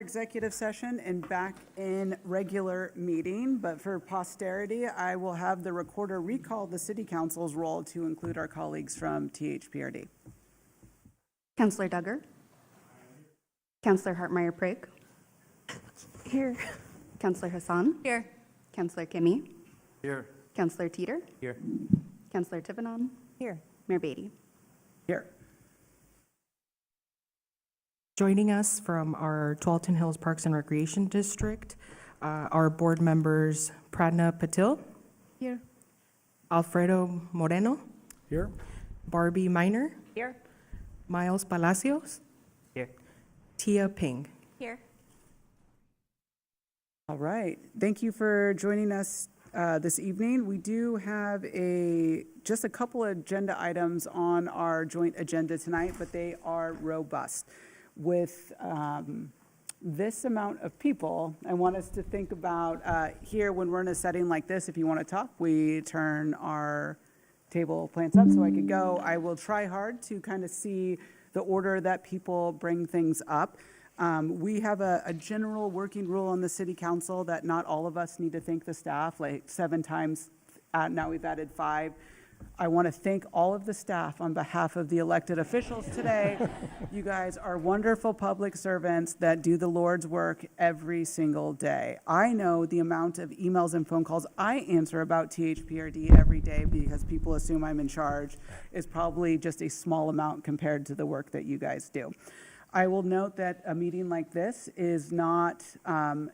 Executive session and back in regular meeting, but for posterity, I will have the recorder recall the city council's role to include our colleagues from THPRD. Councillor Duggar. Councillor Hartmeyer-Prig. Here. Councillor Hassan. Here. Councillor Kimmy. Here. Councillor Teeter. Here. Councillor Tivenon. Here. Mayor Beatty. Here. Joining us from our Tualatin Hills Parks and Recreation District, our board members Pradna Patil. Here. Alfredo Moreno. Here. Barbie Miner. Here. Miles Palacios. Here. Tia Ping. Here. All right. Thank you for joining us this evening. We do have just a couple of agenda items on our joint agenda tonight, but they are robust. With this amount of people, I want us to think about here when we're in a setting like this, if you want to talk, we turn our table plants up so I could go. I will try hard to kind of see the order that people bring things up. We have a general working rule on the city council that not all of us need to thank the staff, like 7 times, now we've added 5. I want to thank all of the staff on behalf of the elected officials today. You guys are wonderful public servants that do the Lord's work every single day. I know the amount of emails and phone calls I answer about THPRD every day because people assume I'm in charge is probably just a small amount compared to the work that you guys do. I will note that a meeting like this is not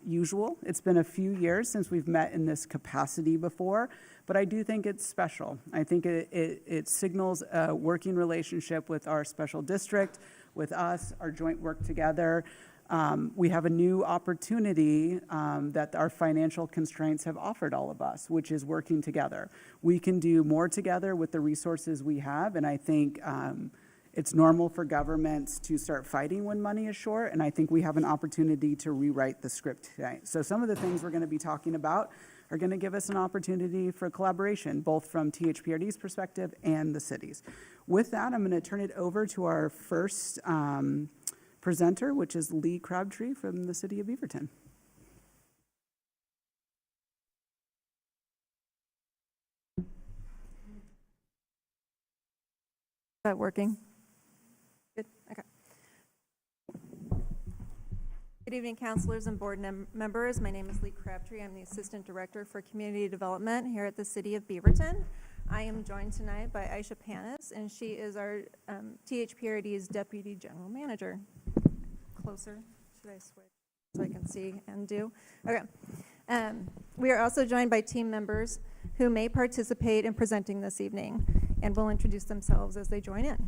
usual. It's been a few years since we've met in this capacity before, but I do think it's special. I think it signals a working relationship with our special district, with us, our joint work together. We have a new opportunity that our financial constraints have offered all of us, which is working together. We can do more together with the resources we have, and I think it's normal for governments to start fighting when money is short, and I think we have an opportunity to rewrite the script today. So some of the things we're going to be talking about are going to give us an opportunity for collaboration, both from THPRD's perspective and the city's. With that, I'm going to turn it over to our first presenter, which is Lee Crabtree from the city of Beaverton. Is that working? Good, okay. Good evening, councilors and board members. My name is Lee Crabtree. I'm the Assistant Director for Community Development here at the City of Beaverton. I am joined tonight by Aisha Panis, and she is our THPRD's Deputy General Manager. Closer, should I switch so I can see and do? Okay. We are also joined by team members who may participate in presenting this evening and will introduce themselves as they join in.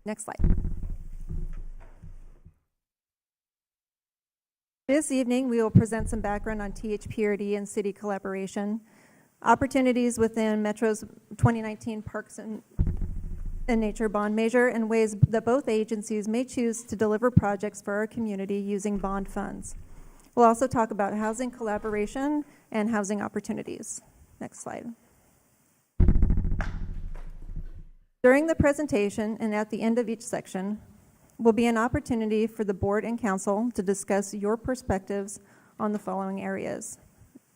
Next slide. This evening, we will present some background on THPRD and city collaboration, opportunities within Metro's 2019 Parks and Nature Bond Measure, and ways that both agencies may choose to deliver projects for our community using bond funds. We'll also talk about housing collaboration and housing opportunities. Next slide. During the presentation and at the end of each section will be an opportunity for the board and council to discuss your perspectives on the following areas: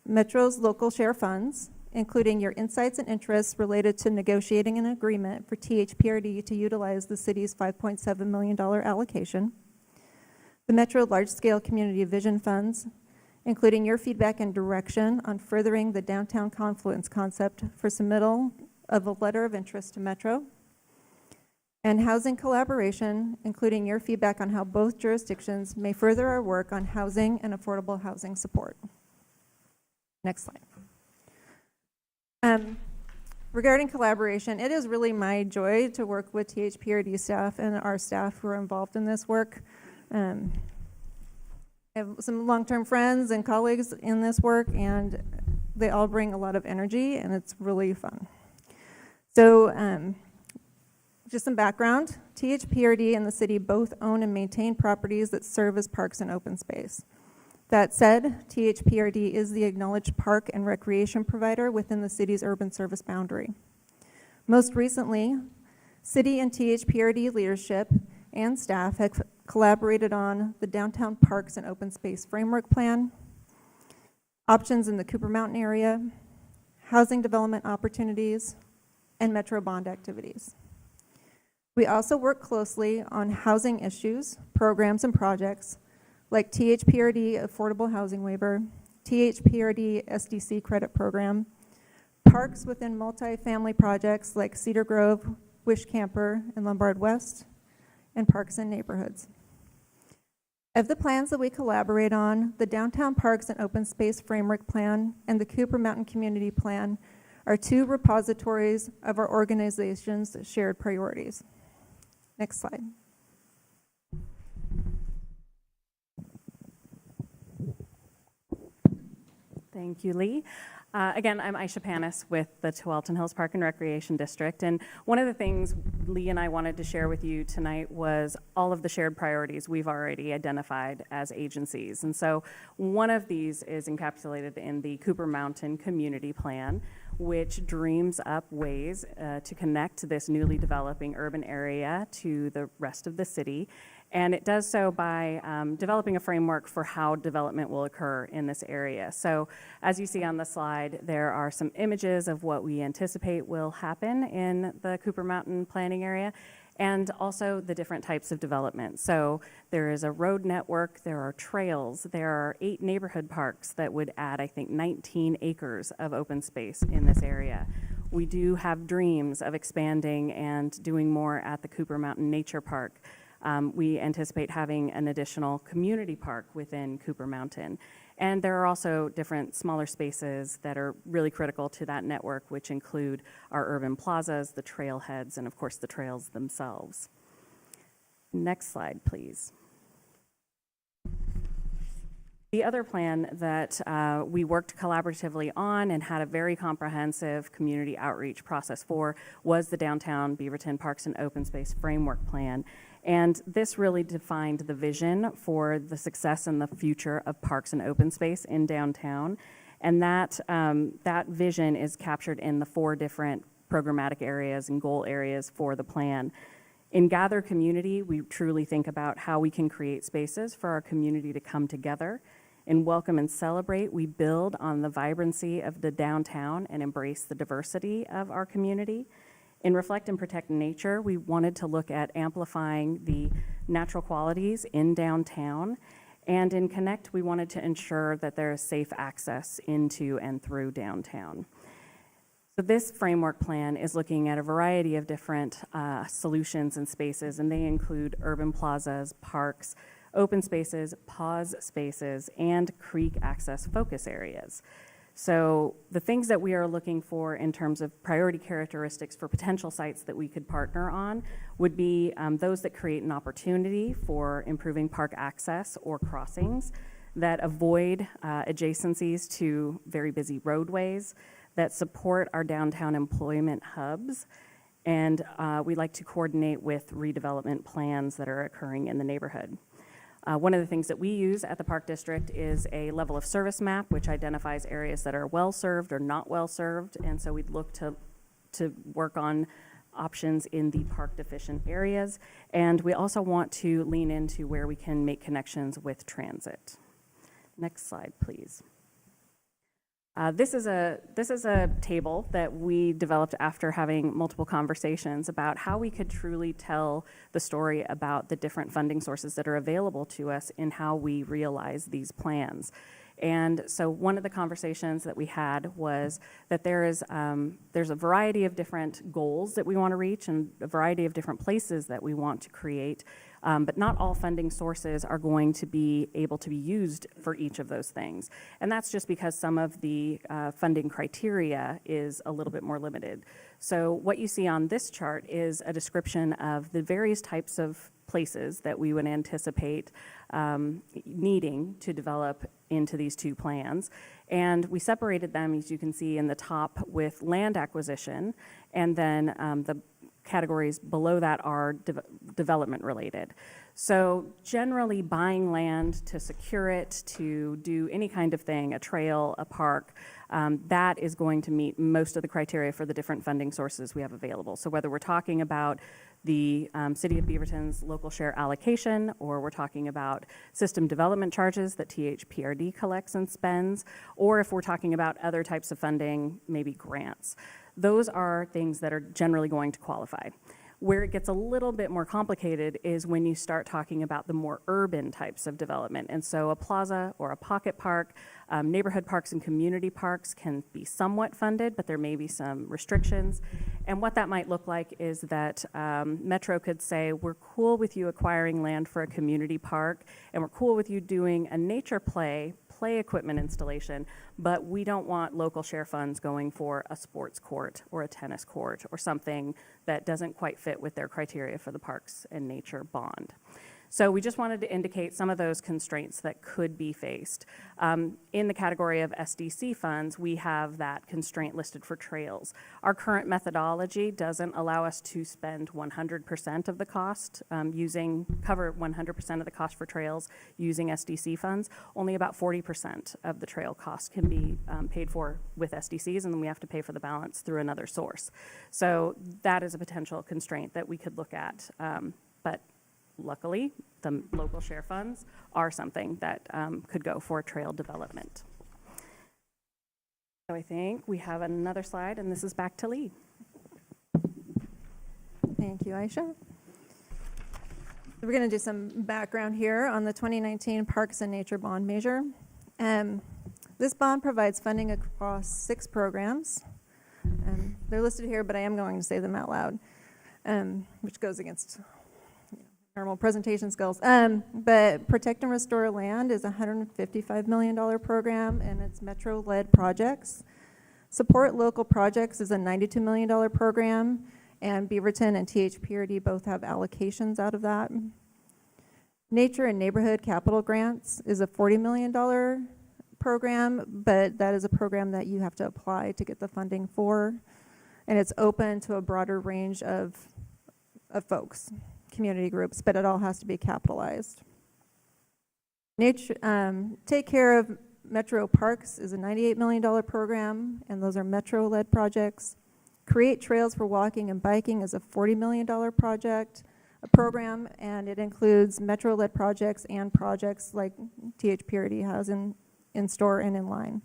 Metro's local share funds, including your insights and interests related to negotiating an agreement for THPRD to utilize the city's $5.7 million allocation; the Metro large-scale community vision funds, including your feedback and direction on furthering the downtown confluence concept for submittal of a letter of interest to Metro; and housing collaboration, including your feedback on how both jurisdictions may further our work on housing and affordable housing support. Next slide. Regarding collaboration, it is really my joy to work with THPRD staff and our staff who are involved in this work. I have some long-term friends and colleagues in this work, and they all bring a lot of energy, and it's really fun. So just some background. THPRD and the city both own and maintain properties that serve as parks and open space. That said, THPRD is the acknowledged park and recreation provider within the city's urban service boundary. Most recently, city and THPRD leadership and staff collaborated on the Downtown Parks and Open Space Framework Plan, options in the Cooper Mountain area, housing development opportunities, and Metro bond activities. We also work closely on housing issues, programs, and projects like THPRD Affordable Housing Waiver, THPRD SDC Credit Program, parks within multifamily projects like Cedar Grove, Wish Camper, and Lombard West, and parks and neighborhoods. Of the plans that we collaborate on, the Downtown Parks and Open Space Framework Plan and the Cooper Mountain Community Plan are two repositories of our organization's shared priorities. Next slide. Thank you, Lee. Again, I'm Aisha Panis with the Tualatin Hills Park and Recreation District, and one of the things Lee and I wanted to share with you tonight was all of the shared priorities we've already identified as agencies. And so one of these is encapsulated in the Cooper Mountain Community Plan, which dreams up ways to connect this newly developing urban area to the rest of the city. And it does so by developing a framework for how development will occur in this area. So as you see on the slide, there are some images of what we anticipate will happen in the Cooper Mountain planning area, and also the different types of development. So there is a road network, there are trails, there are 8 neighborhood parks that would add, I think, 19 acres of open space in this area. We do have dreams of expanding and doing more at the Cooper Mountain Nature Park. We anticipate having an additional community park within Cooper Mountain. And there are also different smaller spaces that are really critical to that network, which include our urban plazas, the trailheads, and of course the trails themselves. Next slide, please. The other plan that we worked collaboratively on and had a very comprehensive community outreach process for was the Downtown Beaverton Parks and Open Space Framework Plan. And this really defined the vision for the success and the future of parks and open space in downtown. And that vision is captured in the 4 different programmatic areas and goal areas for the plan. In Gather Community, we truly think about how we can create spaces for our community to come together. In Welcome and Celebrate, we build on the vibrancy of the downtown and embrace the diversity of our community. In Reflect and Protect Nature, we wanted to look at amplifying the natural qualities in downtown. And in Connect, we wanted to ensure that there is safe access into and through downtown. So this framework plan is looking at a variety of different solutions and spaces, and they include urban plazas, parks, open spaces, pause spaces, and creek access focus areas. So the things that we are looking for in terms of priority characteristics for potential sites that we could partner on would be those that create an opportunity for improving park access or crossings, that avoid adjacencies to very busy roadways, that support our downtown employment hubs, and we like to coordinate with redevelopment plans that are occurring in the neighborhood. One of the things that we use at the Park District is a level of service map, which identifies areas that are well-served or not well-served, and so we'd look to work on options in the park-deficient areas, and we also want to lean into where we can make connections with transit. Next slide, please. This is a table that we developed after having multiple conversations about how we could truly tell the story about the different funding sources that are available to us in how we realize these plans. And so one of the conversations that we had was that there's a variety of different goals that we want to reach and a variety of different places that we want to create, but not all funding sources are going to be able to be used for each of those things. And that's just because some of the funding criteria is a little bit more limited. So what you see on this chart is a description of the various types of places that we would anticipate needing to develop into these 2 plans. And we separated them, as you can see in the top, with land acquisition, and then the categories below that are development related. So generally, buying land to secure it, to do any kind of thing, a trail, a park, that is going to meet most of the criteria for the different funding sources we have available. So whether we're talking about the City of Beaverton's local share allocation, or we're talking about system development charges that THPRD collects and spends, or if we're talking about other types of funding, maybe grants. Those are things that are generally going to qualify. Where it gets a little bit more complicated is when you start talking about the more urban types of development. And so a plaza or a pocket park, neighborhood parks and community parks can be somewhat funded, but there may be some restrictions. And what that might look like is that Metro could say, we're cool with you acquiring land for a community park, and we're cool with you doing a nature play equipment installation, but we don't want local share funds going for a sports court or a tennis court or something that doesn't quite fit with their criteria for the Parks and Nature bond. So we just wanted to indicate some of those constraints that could be faced. In the category of SDC funds, we have that constraint listed for trails. Our current methodology doesn't allow us to spend 100% of the cost cover 100% of the cost for trails using SDC funds. Only about 40% of the trail cost can be paid for with SDCs, and then we have to pay for the balance through another source. So that is a potential constraint that we could look at, but luckily, the local share funds are something that could go for trail development. So I think we have another slide, and this is back to Lee. Thank you, Aisha. We're going to do some background here on the 2019 Parks and Nature Bond Measure. This bond provides funding across 6 programs. They're listed here, but I am going to say them out loud, which goes against normal presentation skills. But Protect and Restore Land is a $155 million program, and it's Metro-led projects. Support Local Projects is a $92 million program, and Beaverton and THPRD both have allocations out of that. Nature and Neighborhood Capital Grants is a $40 million program, but that is a program that you have to apply to get the funding for, and it's open to a broader range of folks, community groups, but it all has to be capitalized. Take Care of Metro Parks is a $98 million program, and those are Metro-led projects. Create Trails for Walking and Biking is a $40 million program, and it includes Metro-led projects and projects like THPRD has in store and in line.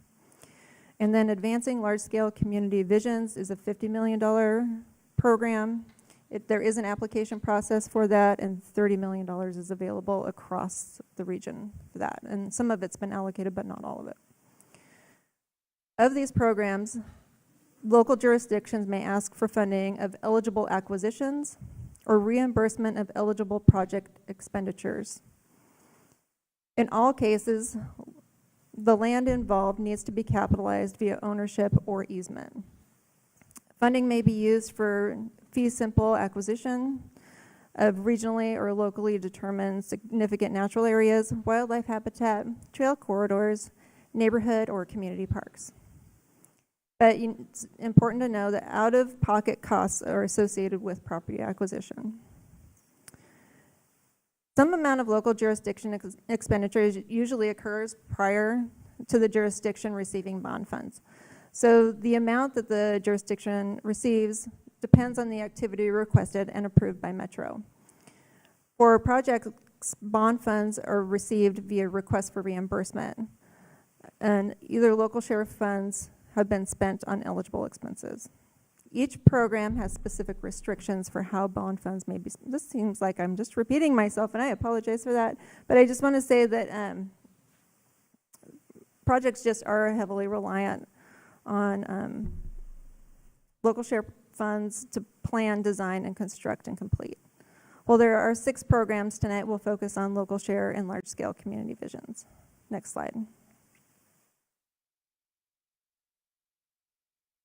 And then Advancing Large-Scale Community Visions is a $50 million program. There is an application process for that, and $30 million is available across the region for that. And some of it's been allocated, but not all of it. Of these programs, local jurisdictions may ask for funding of eligible acquisitions or reimbursement of eligible project expenditures. In all cases, the land involved needs to be capitalized via ownership or easement. Funding may be used for fee simple acquisition of regionally or locally determined significant natural areas, wildlife habitat, trail corridors, neighborhood or community parks. But it's important to know that out-of-pocket costs are associated with property acquisition. Some amount of local jurisdiction expenditures usually occurs prior to the jurisdiction receiving bond funds. So the amount that the jurisdiction receives depends on the activity requested and approved by Metro. For projects, bond funds are received via request for reimbursement, and either local share funds have been spent on eligible expenses. Each program has specific restrictions for how bond funds may be. This seems like I'm just repeating myself, and I apologize for that, but I just want to say that projects just are heavily reliant on local share funds to plan, design, and construct and complete. Well, there are 6 programs tonight. We'll focus on local share and large-scale community visions. Next slide.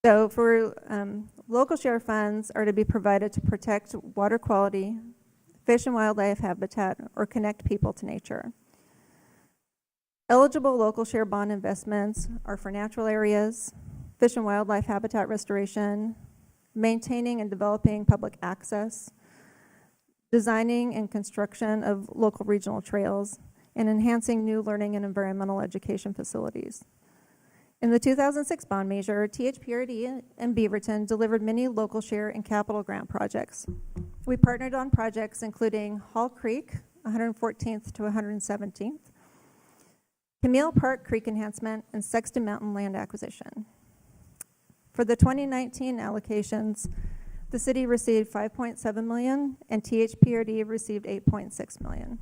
So for local share funds are to be provided to protect water quality, fish and wildlife habitat, or connect people to nature. Eligible local share bond investments are for natural areas, fish and wildlife habitat restoration, maintaining and developing public access, designing and construction of local regional trails, and enhancing new learning and environmental education facilities. In the 2006 bond measure, THPRD and Beaverton delivered many local share and capital grant projects. We partnered on projects including Hall Creek, 114th to 117th, Camille Park Creek Enhancement, and Sexton Mountain Land Acquisition. For the 2019 allocations, the city received $5.7 million and THPRD received $8.6 million.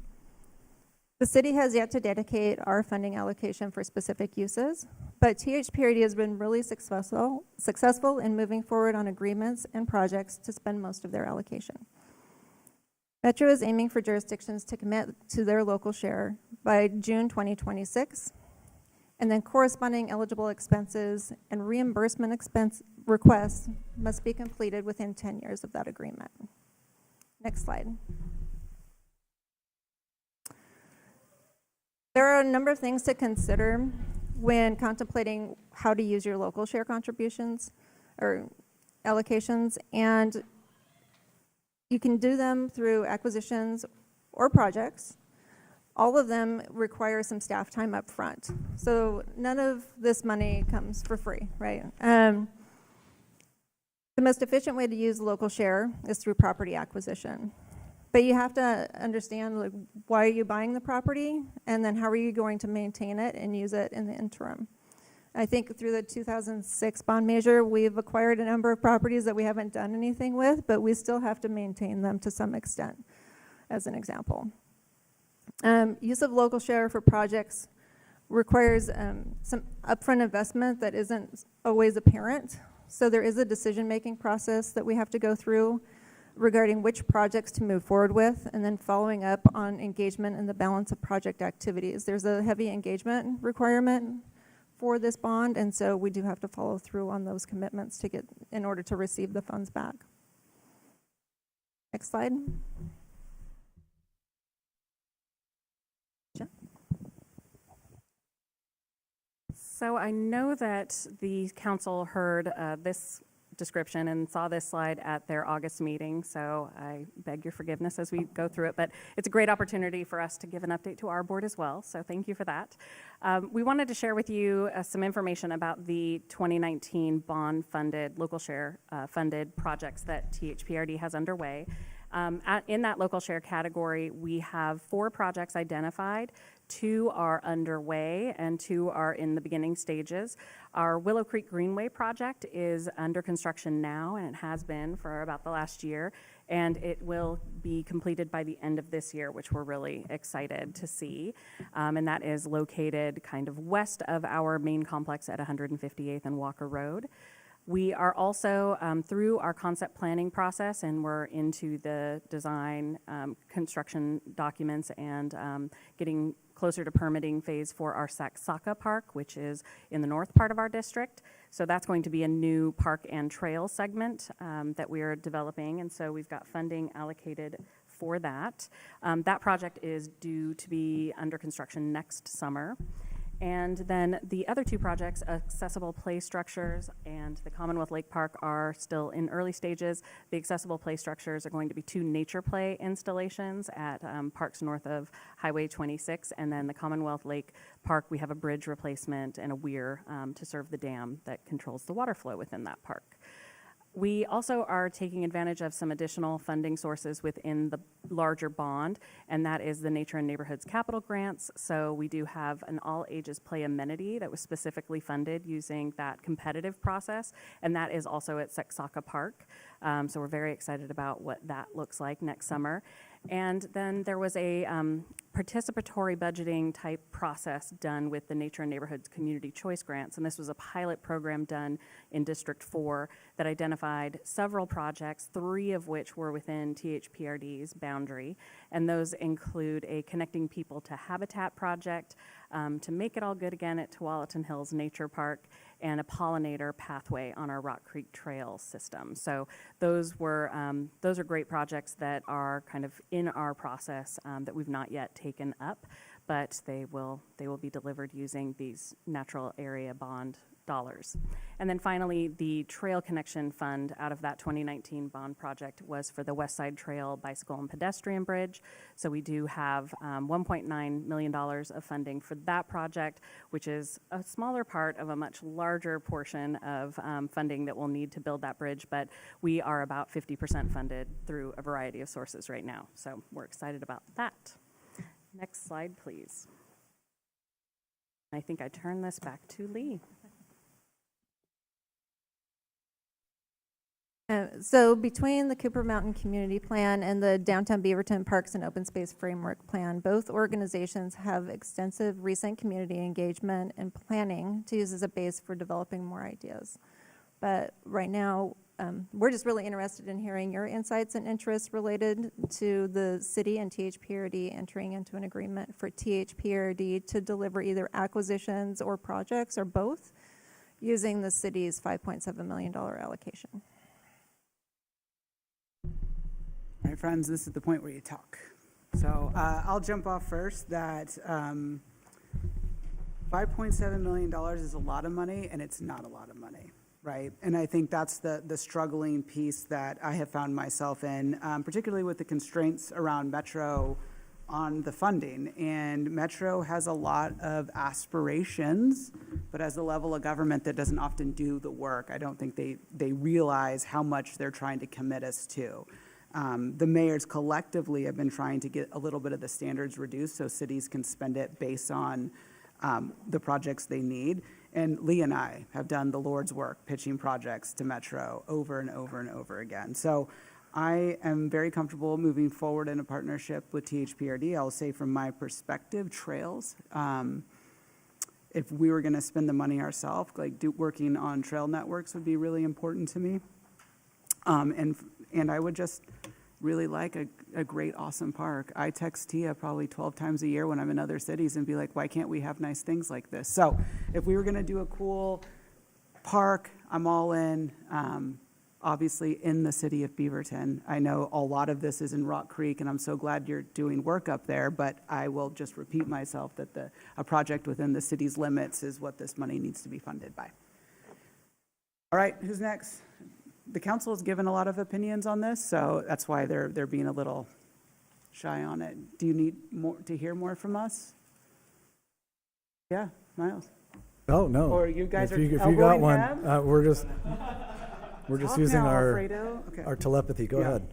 The city has yet to dedicate our funding allocation for specific uses, but THPRD has been really successful in moving forward on agreements and projects to spend most of their allocation. Metro is aiming for jurisdictions to commit to their local share by June 2026, and then corresponding eligible expenses and reimbursement expense requests must be completed within 10 years of that agreement. Next slide. There are a number of things to consider when contemplating how to use your local share contributions or allocations, and you can do them through acquisitions or projects. All of them require some staff time up front. So none of this money comes for free, right? The most efficient way to use local share is through property acquisition. But you have to understand, like, why are you buying the property, and then how are you going to maintain it and use it in the interim? I think through the 2006 bond measure, we've acquired a number of properties that we haven't done anything with, but we still have to maintain them to some extent, as an example. Use of local share for projects requires some upfront investment that isn't always apparent. So there is a decision-making process that we have to go through regarding which projects to move forward with, and then following up on engagement and the balance of project activities. There's a heavy engagement requirement for this bond, and so we do have to follow through on those commitments to get in order to receive the funds back. Next slide. So I know that the council heard this description and saw this slide at their August meeting, so I beg your forgiveness as we go through it, but it's a great opportunity for us to give an update to our board as well, so thank you for that. We wanted to share with you some information about the 2019 bond-funded, local share funded projects that THPRD has underway. In that local share category, we have 4 projects identified. 2 are underway and 2 are in the beginning stages. Our Willow Creek Greenway project is under construction now, and it has been for about the last year, and it will be completed by the end of this year, which we're really excited to see. And that is located kind of west of our main complex at 158th and Walker Road. We are also through our concept planning process, and we're into the design, construction documents, and getting closer to permitting phase for our Saxaka Park, which is in the north part of our district. So that's going to be a new park and trail segment that we are developing, and so we've got funding allocated for that. That project is due to be under construction next summer. And then the other 2 projects, Accessible Play Structures and the Commonwealth Lake Park, are still in early stages. The Accessible Play Structures are going to be 2 nature play installations at parks north of Highway 26, and then the Commonwealth Lake Park, we have a bridge replacement and a weir to serve the dam that controls the water flow within that park. We also are taking advantage of some additional funding sources within the larger bond, and that is the Nature and Neighborhoods Capital Grants. So we do have an all-ages play amenity that was specifically funded using that competitive process, and that is also at Saxaka Park. So we're very excited about what that looks like next summer. And then there was a participatory budgeting type process done with the Nature and Neighborhoods Community Choice Grants, and this was a pilot program done in District 4 that identified several projects, 3 of which were within THPRD's boundary, and those include a Connecting People to Habitat project, to make it all good again at Tualatin Hills Nature Park, and a pollinator pathway on our Rock Creek Trail system. So those are great projects that are kind of in our process that we've not yet taken up. but they will be delivered using these natural area bond dollars. And then finally, the Trail Connection Fund out of that 2019 bond project was for the West Side Trail Bicycle and Pedestrian Bridge. So we do have $1.9 million of funding for that project, which is a smaller part of a much larger portion of funding that we'll need to build that bridge, but we are about 50% funded through a variety of sources right now. So we're excited about that. Next slide, please. I think I turn this back to Lee. So between the Cooper Mountain Community Plan and the Downtown Beaverton Parks and Open Space Framework Plan, both organizations have extensive recent community engagement and planning to use as a base for developing more ideas. But right now, we're just really interested in hearing your insights and interests related to the city and THPRD entering into an agreement for THPRD to deliver either acquisitions or projects or both using the city's $5.7 million allocation. All right, friends, this is the point where you talk. So I'll jump off first that $5.7 million is a lot of money, and it's not a lot of money, right? And I think that's the struggling piece that I have found myself in, particularly with the constraints around Metro on the funding. And Metro has a lot of aspirations, but as a level of government that doesn't often do the work, I don't think they realize how much they're trying to commit us to. The mayors collectively have been trying to get a little bit of the standards reduced so cities can spend it based on the projects they need. And Lee and I have done the Lord's work pitching projects to Metro over and over and over again. So I am very comfortable moving forward in a partnership with THPRD. I'll say from my perspective, trails, if we were gonna spend the money ourselves, like working on trail networks would be really important to me. And I would just really like a great, awesome park. I text Tia probably 12 times a year when I'm in other cities and be like, why can't we have nice things like this? So if we were gonna do a cool park, I'm all in. Obviously in the city of Beaverton. I know a lot of this is in Rock Creek, and I'm so glad you're doing work up there, but I will just repeat myself that a project within the city's limits is what this money needs to be funded by. All right, who's next? The council has given a lot of opinions on this, so that's why they're being a little shy on it. Do you need more to hear more from us? Yeah, Miles. Oh, no. Or you guys if are you got elbowing one, him? we're just Talk using now, our Alfredo. Okay. our telepathy. Go Yeah. ahead.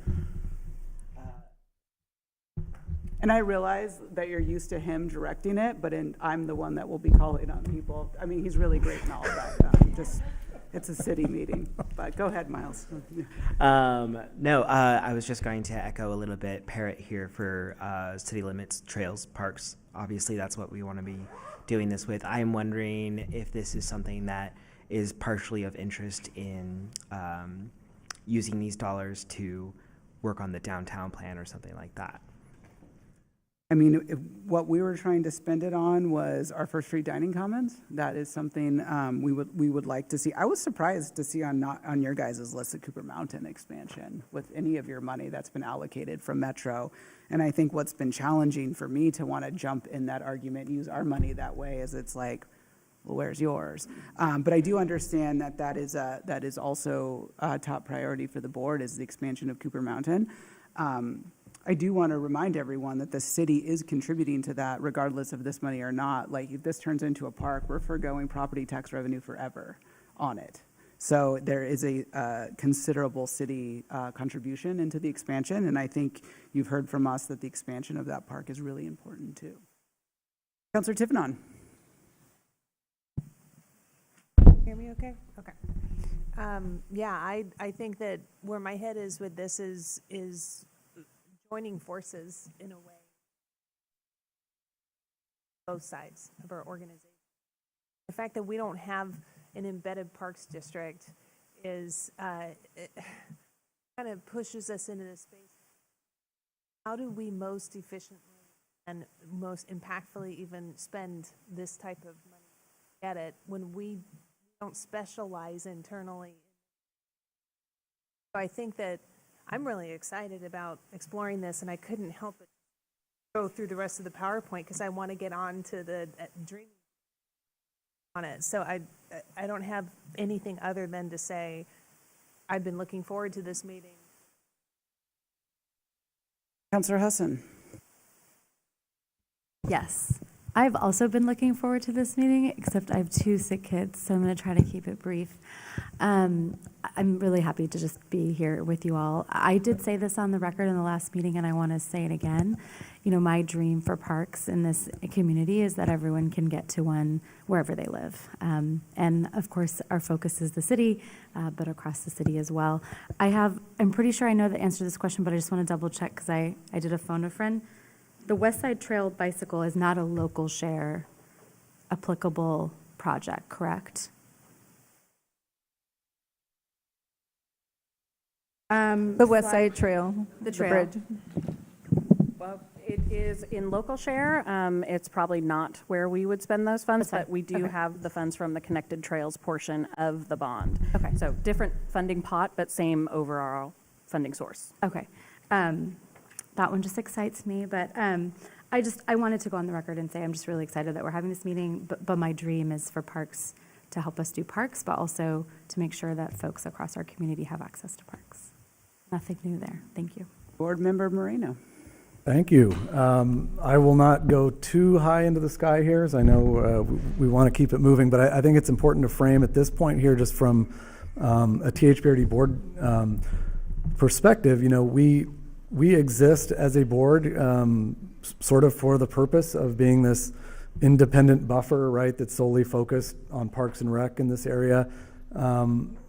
And I realize that you're used to him directing it, but I'm the one that will be calling on people. I mean, he's really great and all of that. It's a city meeting, but go ahead, Miles. No, I was just going to echo a little bit, parrot here for city limits, trails, parks. Obviously, that's what we want to be doing this with. I'm wondering if this is something that is partially of interest in using these dollars to work on the downtown plan or something like that. I mean, what we were trying to spend it on was our First Street Dining Commons. That is something we would like to see. I was surprised to see on your guys' list the Cooper Mountain expansion with any of your money that's been allocated from Metro. And I think what's been challenging for me to want to jump in that argument, use our money that way, is it's like, well, where's yours? But I do understand that is also a top priority for the board, is the expansion of Cooper Mountain. I do want to remind everyone that the city is contributing to that regardless of this money or not. Like, if this turns into a park, we're foregoing property tax revenue forever on it. So there is a considerable city contribution into the expansion, and I think you've heard from us that the expansion of that park is really important too. Councilor Tivenon. Hear me okay? Okay. Yeah, I think that where my head is with this is joining forces in a way. Both sides of our organization. The fact that we don't have an embedded parks district is it kind of pushes us into this space. How do we most efficiently and most impactfully even spend this type of money at it when we don't specialize internally? So I think that I'm really excited about exploring this, and I couldn't help it go through the rest of the PowerPoint because I want to get on to the dream on it. So I don't have anything other than to say, I've been looking forward to this meeting. Counselor Hassan. Yes. I've also been looking forward to this meeting, except I have 2 sick kids, so I'm going to try to keep it brief. I'm really happy to just be here with you all. I did say this on the record in the last meeting, and I want to say it again. You know, my dream for parks in this community is that everyone can get to one wherever they live. And of course, our focus is the city, but across the city as well. I'm pretty sure I know the answer to this question, but I just want to double check because I did a phone a friend. The West Side Trail bicycle is not a local share applicable project, correct? The West Side Trail, the trail. bridge. Well, it is in local share. It's probably not where we would spend those funds, That's fine. but we do have the funds from the Connected Trails portion of the bond. Okay. So different funding pot, but same overall funding source. Okay. That one just excites me, but I wanted to go on the record and say I'm just really excited that we're having this meeting, but my dream is for parks to help us do parks, but also to make sure that folks across our community have access to parks. Nothing new there. Thank you. Board Member Moreno. Thank you. I will not go too high into the sky here, as I know we want to keep it moving, but I think it's important to frame at this point here, just from a THPRD board perspective. You know, we exist as a board sort of for the purpose of being this independent buffer, right, that's solely focused on Parks and Rec in this area.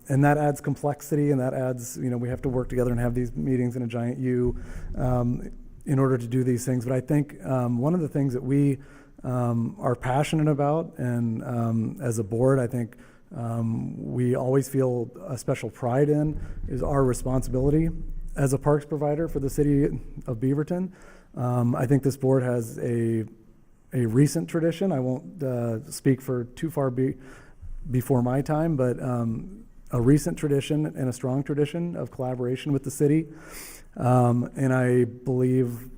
And that adds complexity, and that adds, you know, we have to work together and have these meetings in a giant U in order to do these things. But I think one of the things that we are passionate about, and as a board, I think we always feel a special pride in, is our responsibility as a parks provider for the city of Beaverton. I think this board has a recent tradition. I won't speak for too far before my time, but a recent tradition and a strong tradition of collaboration with the city. And I believe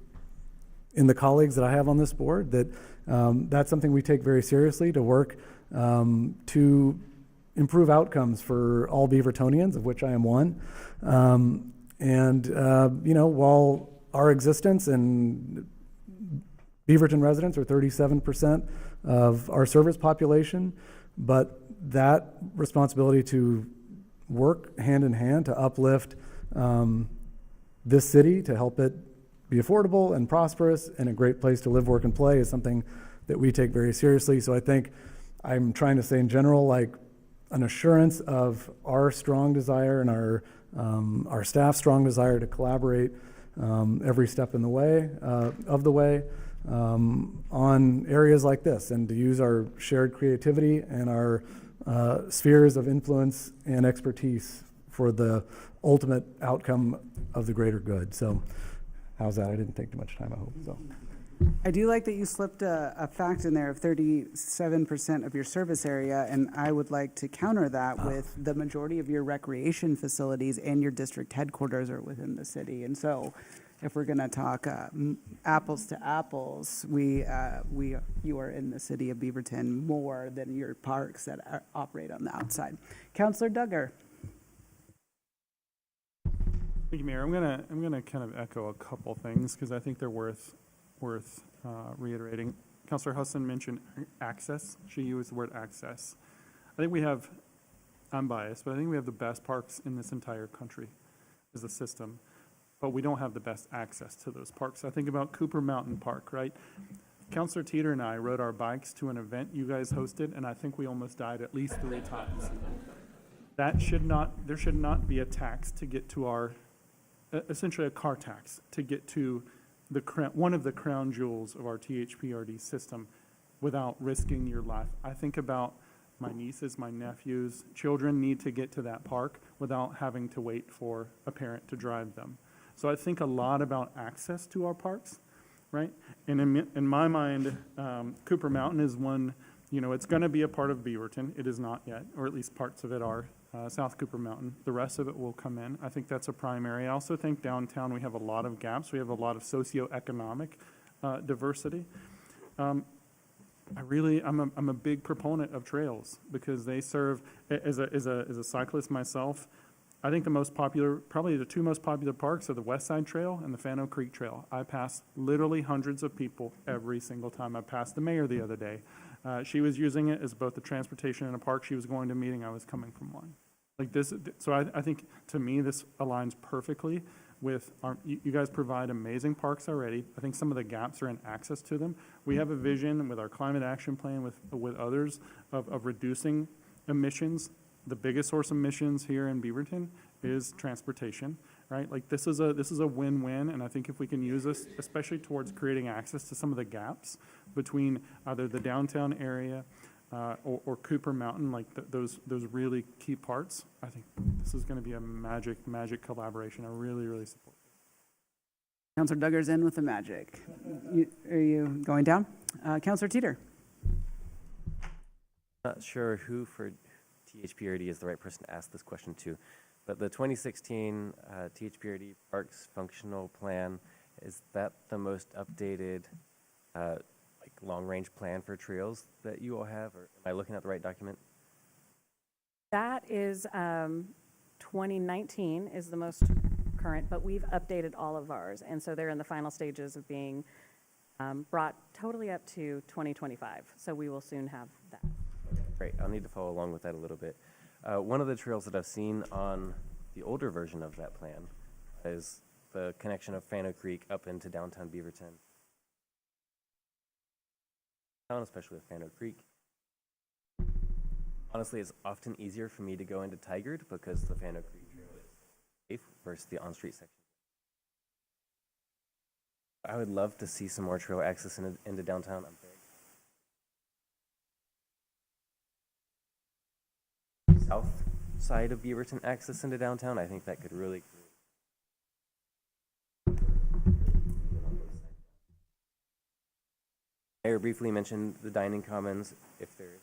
in the colleagues that I have on this board that that's something we take very seriously, to work to improve outcomes for all Beavertonians, of which I am one. And, you know, while our existence and Beaverton residents are 37% of our service population, but that responsibility to work hand in hand to uplift this city, to help it be affordable and prosperous and a great place to live, work, and play is something that we take very seriously. So I think I'm trying to say in general, like, an assurance of our strong desire and our staff's strong desire to collaborate every step in the way on areas like this, and to use our shared creativity and our spheres of influence and expertise for the ultimate outcome of the greater good. So how's that? I didn't take too much time, I hope. So. I do like that you slipped a fact in there of 37% of your service area, and I would like to counter that with the majority of your recreation facilities and your district headquarters are within the city. And so if we're going to talk apples to apples, you are in the city of Beaverton more than your parks that operate on the outside. Councillor Duggar. Thank you, Mayor. I'm gonna kind of echo a couple things because I think they're worth reiterating. Councillor Husson mentioned access. She used the word access. I think we have, I'm biased, but I think we have the best parks in this entire country as a system, but we don't have the best access to those parks. I think about Cooper Mountain Park, right? Councillor Teeter and I rode our bikes to an event you guys hosted, and I think we almost died at least 3 times. There should not be a tax to get to our, essentially a car tax, to get to one of the crown jewels of our THPRD system without risking your life. I think about my nieces, my nephews, children need to get to that park without having to wait for a parent to drive them. So I think a lot about access to our parks, right? And in my mind, Cooper Mountain is one, you know, it's going to be a part of Beaverton. It is not yet, or at least parts of it are. South Cooper Mountain. The rest of it will come in. I think that's a primary. I also think downtown we have a lot of gaps. We have a lot of socioeconomic diversity. I'm a big proponent of trails because they serve, as a cyclist myself, I think probably the two most popular parks are the West Side Trail and the Fano Creek Trail. I pass literally hundreds of people every single time. I passed the mayor the other day. She was using it as both a transportation and a park. She was going to a meeting, I was coming from one. Like this, so I think, to me, this aligns perfectly with you guys provide amazing parks already. I think some of the gaps are in access to them. We have a vision with our climate action plan with others of reducing emissions. The biggest source of emissions here in Beaverton is transportation, right? Like this is a win-win, and I think if we can use this, especially towards creating access to some of the gaps between either the downtown area or Cooper Mountain, like those really key parts, I think this is going to be a magic collaboration. I really support it. Councilor Duggar's in with the magic. Are you going down? Councilor Teeter. Not sure who for THPRD is the right person to ask this question to, but the 2016 THPRD Parks Functional Plan, is that the most updated long-range plan for trails that you all have, or am I looking at the right document? That is 2019 is the most current, but we've updated all of ours, and so they're in the final stages of being brought totally up to 2025. So we will soon have that. Great, I'll need to follow along with that a little bit. One of the trails that I've seen on the older version of that plan is the connection of Fano Creek up into downtown Beaverton, especially with Fano Creek. Honestly, it's often easier for me to go into Tigard because the Fano Creek Trail is safe versus the on-street section. I would love to see some more trail access into downtown. South side of Beaverton access into downtown, I think that could really create. Mayor briefly mentioned the dining commons, if there is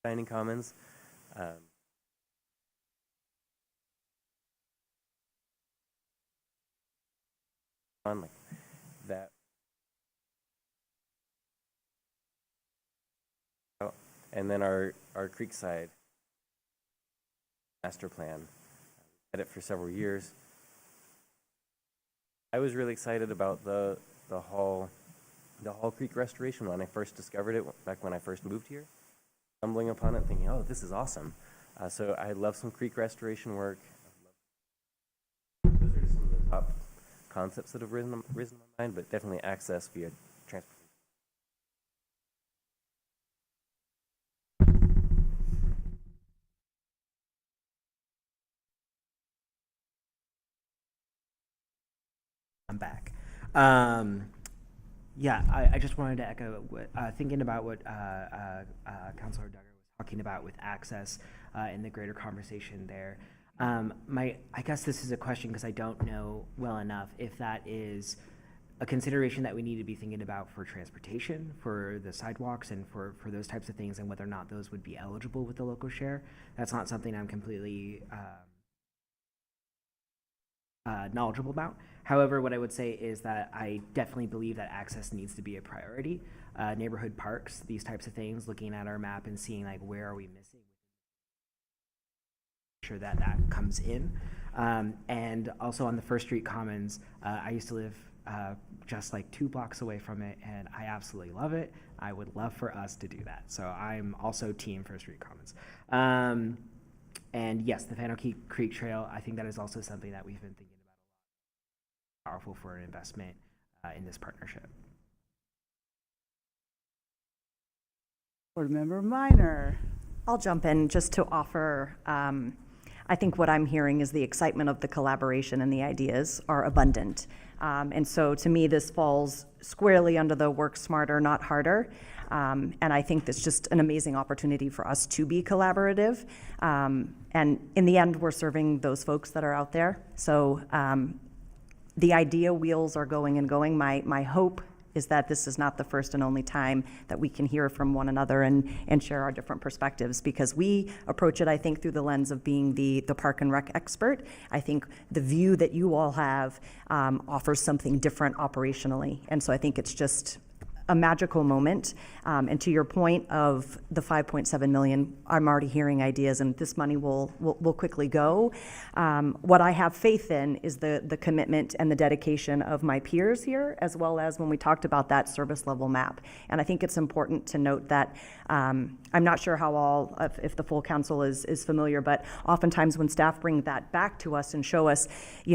dining commons. On like that. And then our Creekside master plan. Had it for several years. I was really excited about the Hall Creek restoration when I first discovered it back when I first moved here. Stumbling upon it, thinking, "Oh, this is awesome!" So I love some creek restoration work. Those are some of the top concepts that have risen in my mind, but definitely access via transportation. I'm back. Yeah, I just wanted to echo what, thinking about what Councilor Duggar was talking about with access in the greater conversation there. I guess this is a question because I don't know well enough if that is a consideration that we need to be thinking about for transportation, for the sidewalks, and for those types of things, and whether or not those would be eligible with the local share. That's not something I'm completely knowledgeable about. However, what I would say is that I definitely believe that access needs to be a priority. Neighborhood parks, these types of things, looking at our map and seeing like where are we missing, sure that comes in. And also on the First Street Commons, I used to live just like 2 blocks away from it, and I absolutely love it. I would love for us to do that. So I'm also team First Street Commons. And yes, the Fano Creek Trail, I think that is also something that we've been thinking about a lot. Powerful for an investment in this partnership. Board Member Minor. I'll jump in just to offer, I think what I'm hearing is the excitement of the collaboration and the ideas are abundant. And so to me, this falls squarely under the work smarter, not harder. And I think that's just an amazing opportunity for us to be collaborative. And in the end, we're serving those folks that are out there. So the idea wheels are going and going. My hope is that this is not the first and only time that we can hear from one another and share our different perspectives, because we approach it, I think, through the lens of being the Park and Rec expert. I think the view that you all have offers something different operationally, and so I think it's just a magical moment. And to your point of the 5.7 million, I'm already hearing ideas, and this money will quickly go. What I have faith in is the commitment and the dedication of my peers here, as well as when we talked about that service level map. And I think it's important to note that I'm not sure how all, if the full council is familiar, but oftentimes when staff bring that back to us and show us,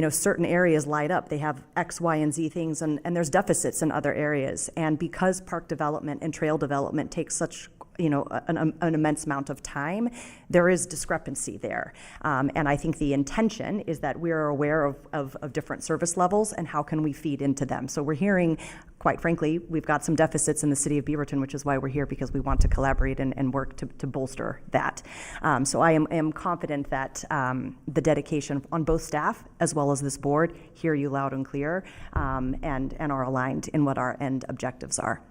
certain areas light up, they have X, Y, and Z things, and there's deficits in other areas. And because park development and trail development takes such an immense amount of time, there is discrepancy there. And I think the intention is that we are aware of different service levels and how can we feed into them. So we're hearing, quite frankly, we've got some deficits in the city of Beaverton, which is why we're here, because we want to collaborate and work to bolster that. So I am confident that the dedication on both staff as well as this board hear you loud and clear, and are aligned in what our end objectives are.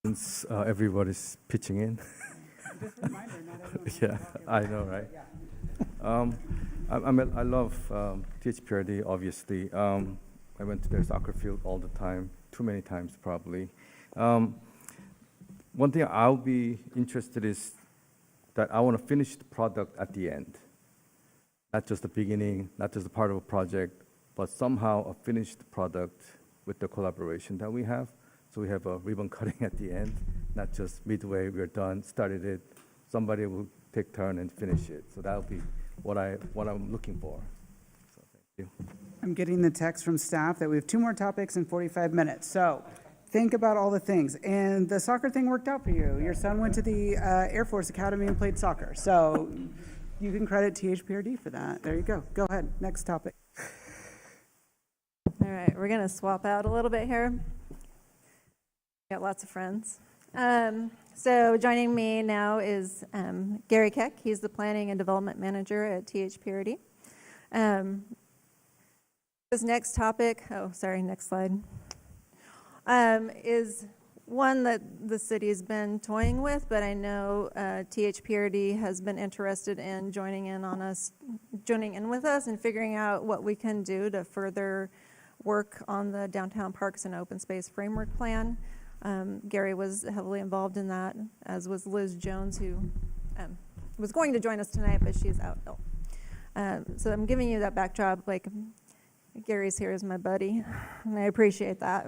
Since everybody's pitching in. Yeah, I know, right? I love THPRD, obviously. I went to their soccer field all the time, too many times probably. One thing I'll be interested is that I want to finish the product at the end. Not just the beginning, not just a part of a project, but somehow a finished product with the collaboration that we have. So we have a ribbon cutting at the end, not just midway, we're done, started it, somebody will take turn and finish it. So that'll be what I'm looking for. So thank you. I'm getting the text from staff that we have 2 more topics in 45 minutes. So think about all the things. And the soccer thing worked out for you. Your son went to the Air Force Academy and played soccer. So you can credit THPRD for that. There you go. Go ahead. Next topic. All right, we're going to swap out a little bit here. Got lots of friends. So joining me now is Gary Keck. He's the Planning and Development Manager at THPRD. This next topic, next slide, is one that the city's been toying with, but I know THPRD has been interested in joining in with us and figuring out what we can do to further work on the Downtown Parks and Open Space Framework Plan. Gary was heavily involved in that, as was Liz Jones, who was going to join us tonight, but she's out ill. So I'm giving you that backdrop, like Gary's here as my buddy, and I appreciate that.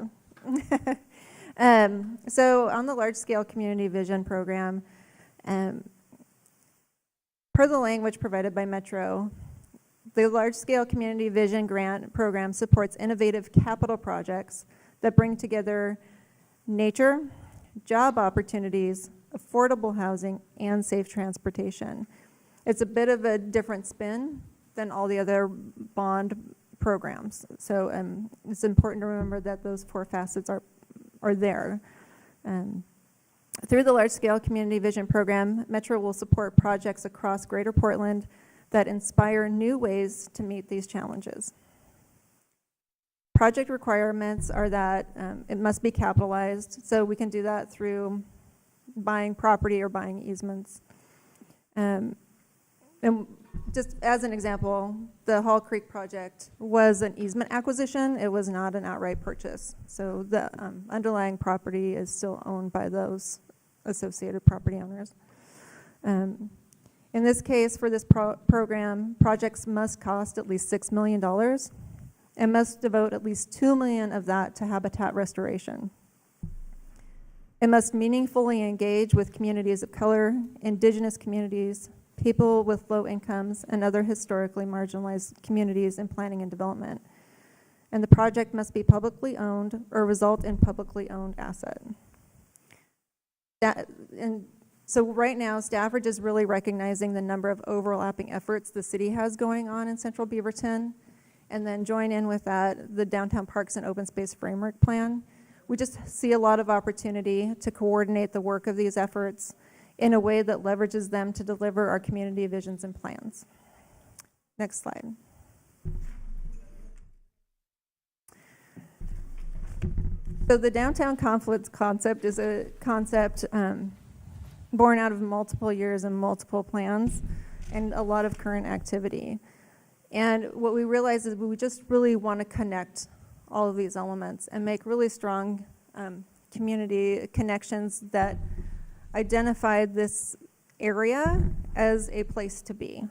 So on the large-scale community vision program, per the language provided by Metro, the large-scale community vision grant program supports innovative capital projects that bring together nature, job opportunities, affordable housing, and safe transportation. It's a bit of a different spin than all the other bond programs. So it's important to remember that those 4 facets are there. Through the large-scale community vision program, Metro will support projects across Greater Portland that inspire new ways to meet these challenges. Project requirements are that it must be capitalized, so we can do that through buying property or buying easements. And just as an example, the Hall Creek project was an easement acquisition. It was not an outright purchase. So the underlying property is still owned by those associated property owners. In this case, for this program, projects must cost at least $6 million and must devote at least $2 million of that to habitat restoration. It must meaningfully engage with communities of color, indigenous communities, people with low incomes, and other historically marginalized communities in planning and development. And the project must be publicly owned or result in publicly owned asset. So right now, Stafford is really recognizing the number of overlapping efforts the city has going on in Central Beaverton, and then join in with that the Downtown Parks and Open Space Framework Plan. We just see a lot of opportunity to coordinate the work of these efforts in a way that leverages them to deliver our community visions and plans. Next slide. So the downtown confluence concept is a concept born out of multiple years and multiple plans and a lot of current activity. And what we realize is we just really want to connect all of these elements and make really strong community connections that identify this area as a place to be.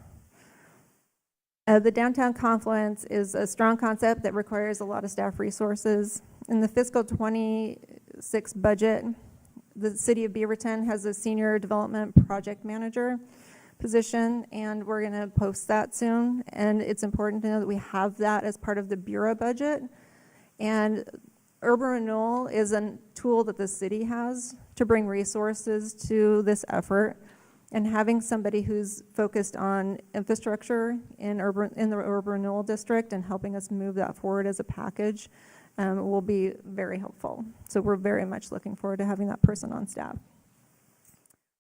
The downtown confluence is a strong concept that requires a lot of staff resources. In the fiscal 26 budget, the city of Beaverton has a senior development project manager position, and we're going to post that soon. And it's important to know that we have that as part of the bureau budget. And urban renewal is a tool that the city has to bring resources to this effort. And having somebody who's focused on infrastructure in the urban renewal district and helping us move that forward as a package will be very helpful. So we're very much looking forward to having that person on staff.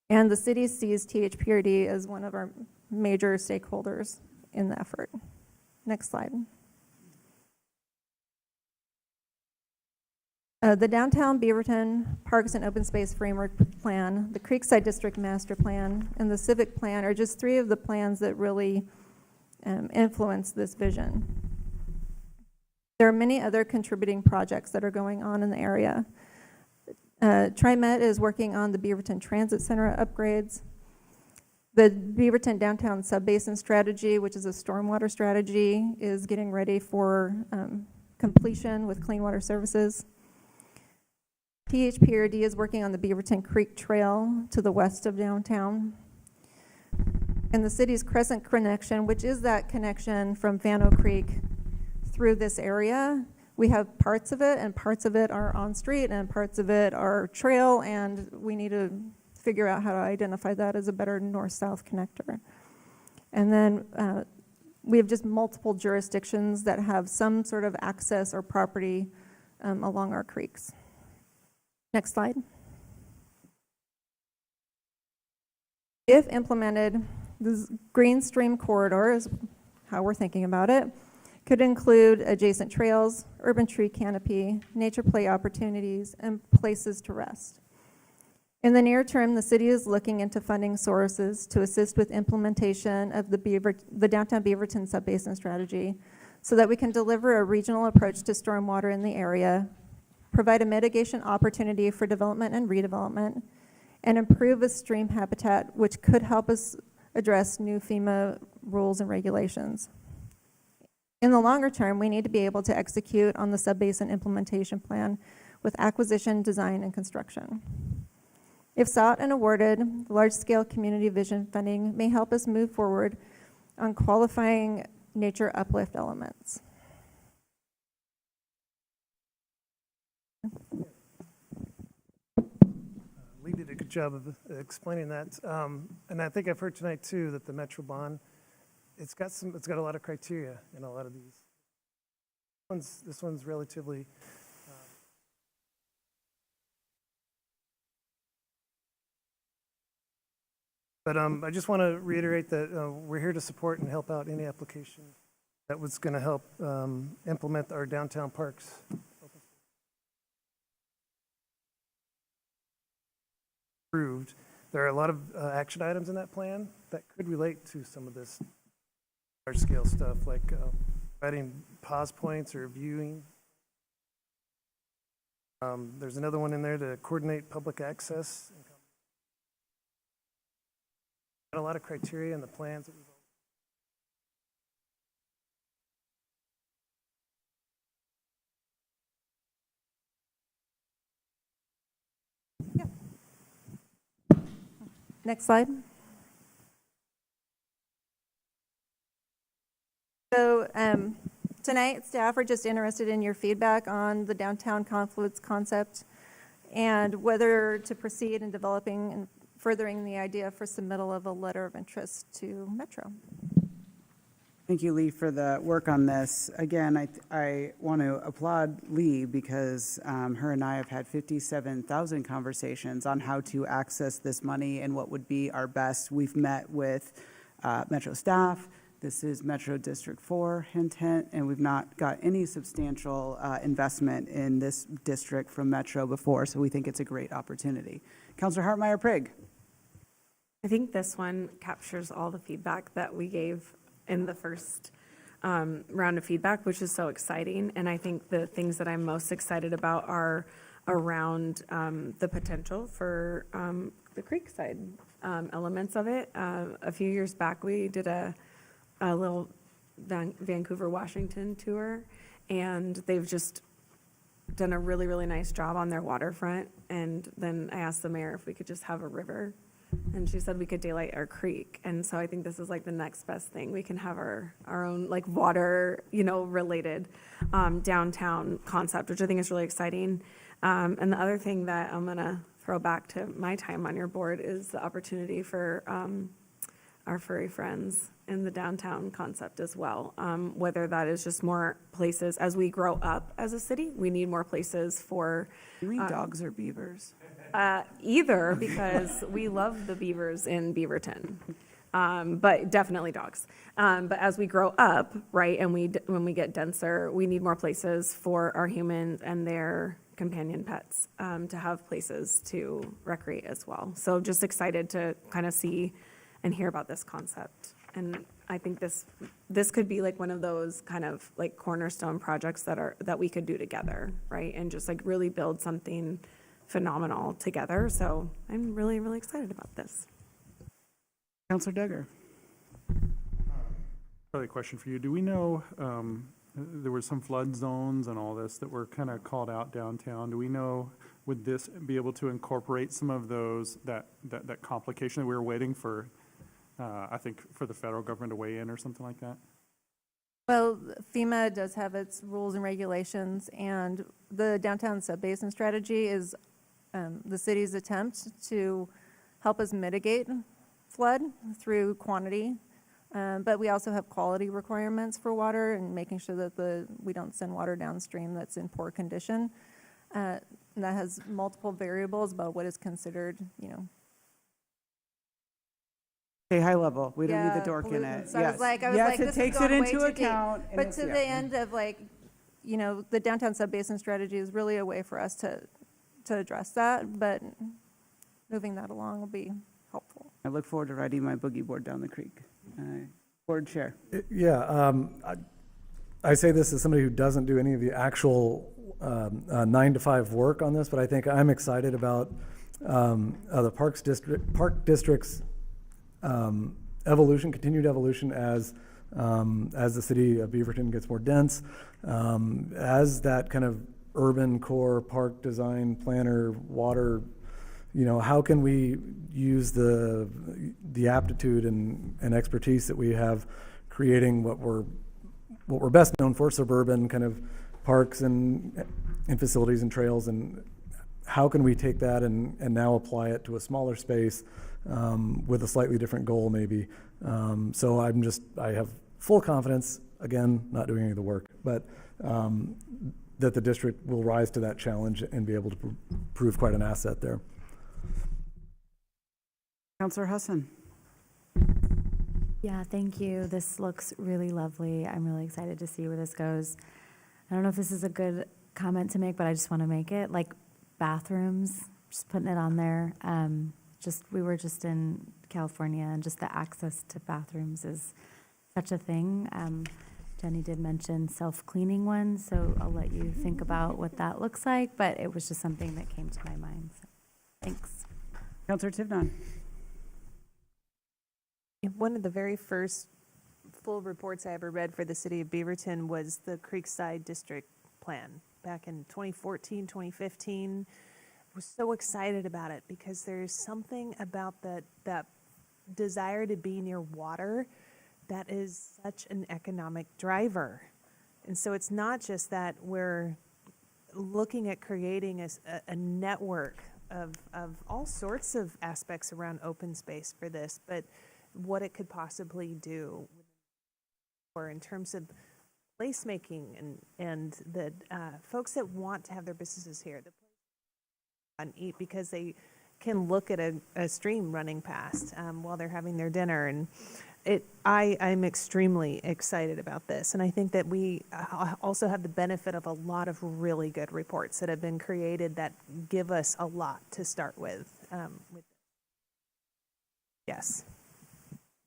And the city sees THPRD as one of our major stakeholders in the effort. Next slide. The Downtown Beaverton Parks and Open Space Framework Plan, the Creekside District Master Plan, and the Civic Plan are just three of the plans that really influence this vision. There are many other contributing projects that are going on in the area. TriMet is working on the Beaverton Transit Center upgrades. The Beaverton Downtown Subbasin Strategy, which is a stormwater strategy, is getting ready for completion with Clean Water Services. THPRD is working on the Beaverton Creek Trail to the west of downtown. And the city's Crescent Connection, which is that connection from Fano Creek through this area. We have parts of it, and parts of it are on street, and parts of it are trail, and we need to figure out how to identify that as a better north-south connector. And then we have just multiple jurisdictions that have some sort of access or property along our creeks. Next slide. If implemented, this Green Stream Corridor is how we're thinking about it. Could include adjacent trails, urban tree canopy, nature play opportunities, and places to rest. In the near term, the city is looking into funding sources to assist with implementation of the Downtown Beaverton Subbasin Strategy so that we can deliver a regional approach to stormwater in the area, provide a mitigation opportunity for development and redevelopment, and improve a stream habitat, which could help us address new FEMA rules and regulations. In the longer term, we need to be able to execute on the subbasin implementation plan with acquisition, design, and construction. If sought and awarded, large-scale community vision funding may help us move forward on qualifying nature uplift elements. Lee did a good job of explaining that, and I think I've heard tonight too that the Metro Bond, it's got a lot of criteria in a lot of these. This one's relatively. But I just want to reiterate that we're here to support and help out any application that was going to help implement our downtown parks. Approved. There are a lot of action items in that plan that could relate to some of this large-scale stuff, like providing pause points or viewing. There's another one in there to coordinate public access. Got a lot of criteria in the plans that we've. Next slide. So tonight, staff are just interested in your feedback on the downtown confluence concept and whether to proceed in developing and furthering the idea for submittal of a letter of interest to Metro. Thank you, Lee, for the work on this. Again, I want to applaud Lee because her and I have had 57,000 conversations on how to access this money and what would be our best. We've met with Metro staff, This is Metro District 4, hint, hint, and we've not got any substantial investment in this district from Metro before, so we think it's a great opportunity. Councilor Hartmeyer Prigg. I think this one captures all the feedback that we gave in the first round of feedback, which is so exciting. And I think the things that I'm most excited about are around the potential for the Creekside elements of it. A few years back, we did a little Vancouver, Washington tour, and they've just done a really, really nice job on their waterfront. And then I asked the mayor if we could just have a river, and she said we could daylight our creek. And so I think this is like the next best thing. We can have our own like water, related downtown concept, which I think is really exciting. And the other thing that I'm gonna throw back to my time on your board is the opportunity for our furry friends in the downtown concept as well. Whether that is just more places, as we grow up as a city, we need more places for. You mean dogs or beavers? Either, because we love the beavers in Beaverton, but definitely dogs. But as we grow up, right, and when we get denser, we need more places for our humans and their companion pets to have places to recreate as well. So just excited to kind of see and hear about this concept. And I think this could be like one of those kind of like cornerstone projects that we could do together, right? And just like really build something phenomenal together. So I'm really, really excited about this. Councilor Duggar. Probably a question for you. Do we know, there were some flood zones and all this that were kind of called out downtown. Do we know, would this be able to incorporate some of those, that complication that we were waiting for, I think, for the federal government to weigh in or something like that? Well, FEMA does have its rules and regulations, and the downtown sub-basin strategy is the city's attempt to help us mitigate flood through quantity. But we also have quality requirements for water and making sure that we don't send water downstream that's in poor condition. And that has multiple variables about what is considered, Okay, high level. We don't need the yeah, dork in it. pollutants. So I Yes. was like, Yes, this it has takes it gone way into too deep. account. and But it's- to yeah. the end of the downtown sub-basin strategy is really a way for us to address that, but moving that along will be helpful. I look forward to riding my boogie board down the creek. Board chair. Yeah, I say this as somebody who doesn't do any of the actual 9 to 5 work on this, but I think I'm excited about the park district's continued evolution as the city of Beaverton gets more dense, as that kind of urban core park design planner, water, how can we use the aptitude and expertise that we have creating what we're best known for, suburban kind of parks and facilities and trails, and how can we take that and now apply it to a smaller space with a slightly different goal maybe. So I have full confidence, again, not doing any of the work, but that the district will rise to that challenge and be able to prove quite an asset there. Councilor Hassan. Yeah, thank you. This looks really lovely. I'm really excited to see where this goes. I don't know if this is a good comment to make, but I just want to make it. Like bathrooms, just putting it on there. We were just in California, and just the access to bathrooms is such a thing. Jenny did mention self-cleaning ones, so I'll let you think about what that looks like, but it was just something that came to my mind. So, thanks. Councilor Tivnon. One of the very first full reports I ever read for the city of Beaverton was the Creekside District Plan back in 2014, 2015. I was so excited about it because there's something about that desire to be near water that is such an economic driver. And so it's not just that we're looking at creating a network of all sorts of aspects around open space for this, but what it could possibly do or in terms of placemaking and the folks that want to have their businesses here, and eat because they can look at a stream running past while they're having their dinner. And I'm extremely excited about this. And I think that we also have the benefit of a lot of really good reports that have been created that give us a lot to start with. Yes.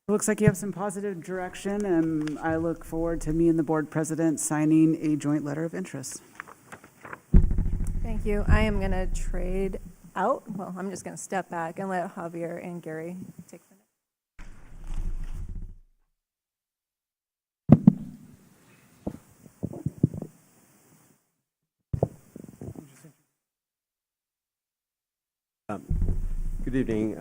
Looks like you have some positive direction, and I look forward to me and the board president signing a joint letter of interest. Thank you. I am going to trade out. Well, I'm just going to step back and let Javier and Gary take the Good evening,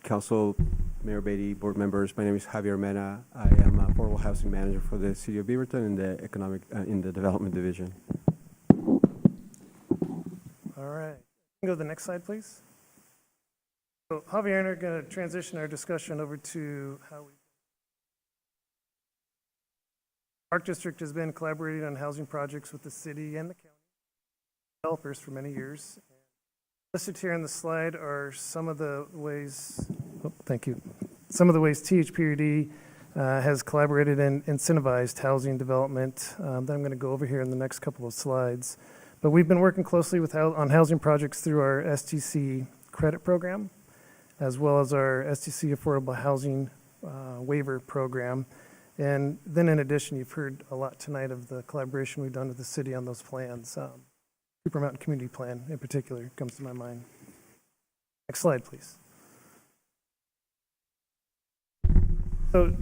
Council, Mayor Beatty, board members. My name is Javier Mena. I am a affordable housing manager for the City of Beaverton in the in the Development Division. All right. Can we go to the next slide, please? So Javier and I are going to transition our discussion over to how we. Park District has been collaborating on housing projects with the city and the county developers for many years. Listed here on the slide are some of the ways, thank you. Some of the ways THPRD has collaborated and incentivized housing development that I'm going to go over here in the next couple of slides. But we've been working closely on housing projects through our STC credit program, as well as our STC affordable housing waiver program. And then in addition, you've heard a lot tonight of the collaboration we've done with the city on those plans. Cooper Mountain Community Plan in particular comes to my mind. Next slide, please. So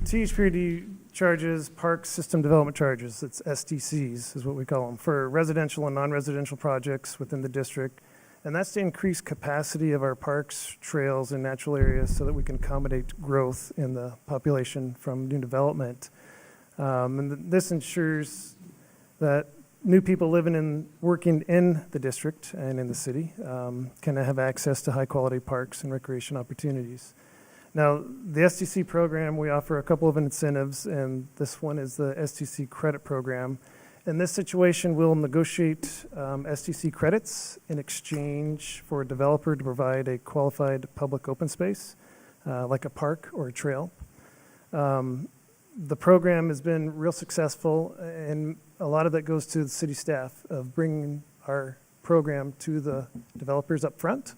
THPRD charges park system development charges. It's SDCs is what we call them for residential and non-residential projects within the district. And that's to increase capacity of our parks, trails, and natural areas so that we can accommodate growth in the population from new development. And this ensures that new people living and working in the district and in the city can have access to high-quality parks and recreation opportunities. Now, the STC program, we offer a couple of incentives, and this one is the STC credit program. In this situation, we'll negotiate STC credits in exchange for a developer to provide a qualified public open space, like a park or a trail. The program has been real successful, and a lot of that goes to the city staff of bringing our program to the developers up front.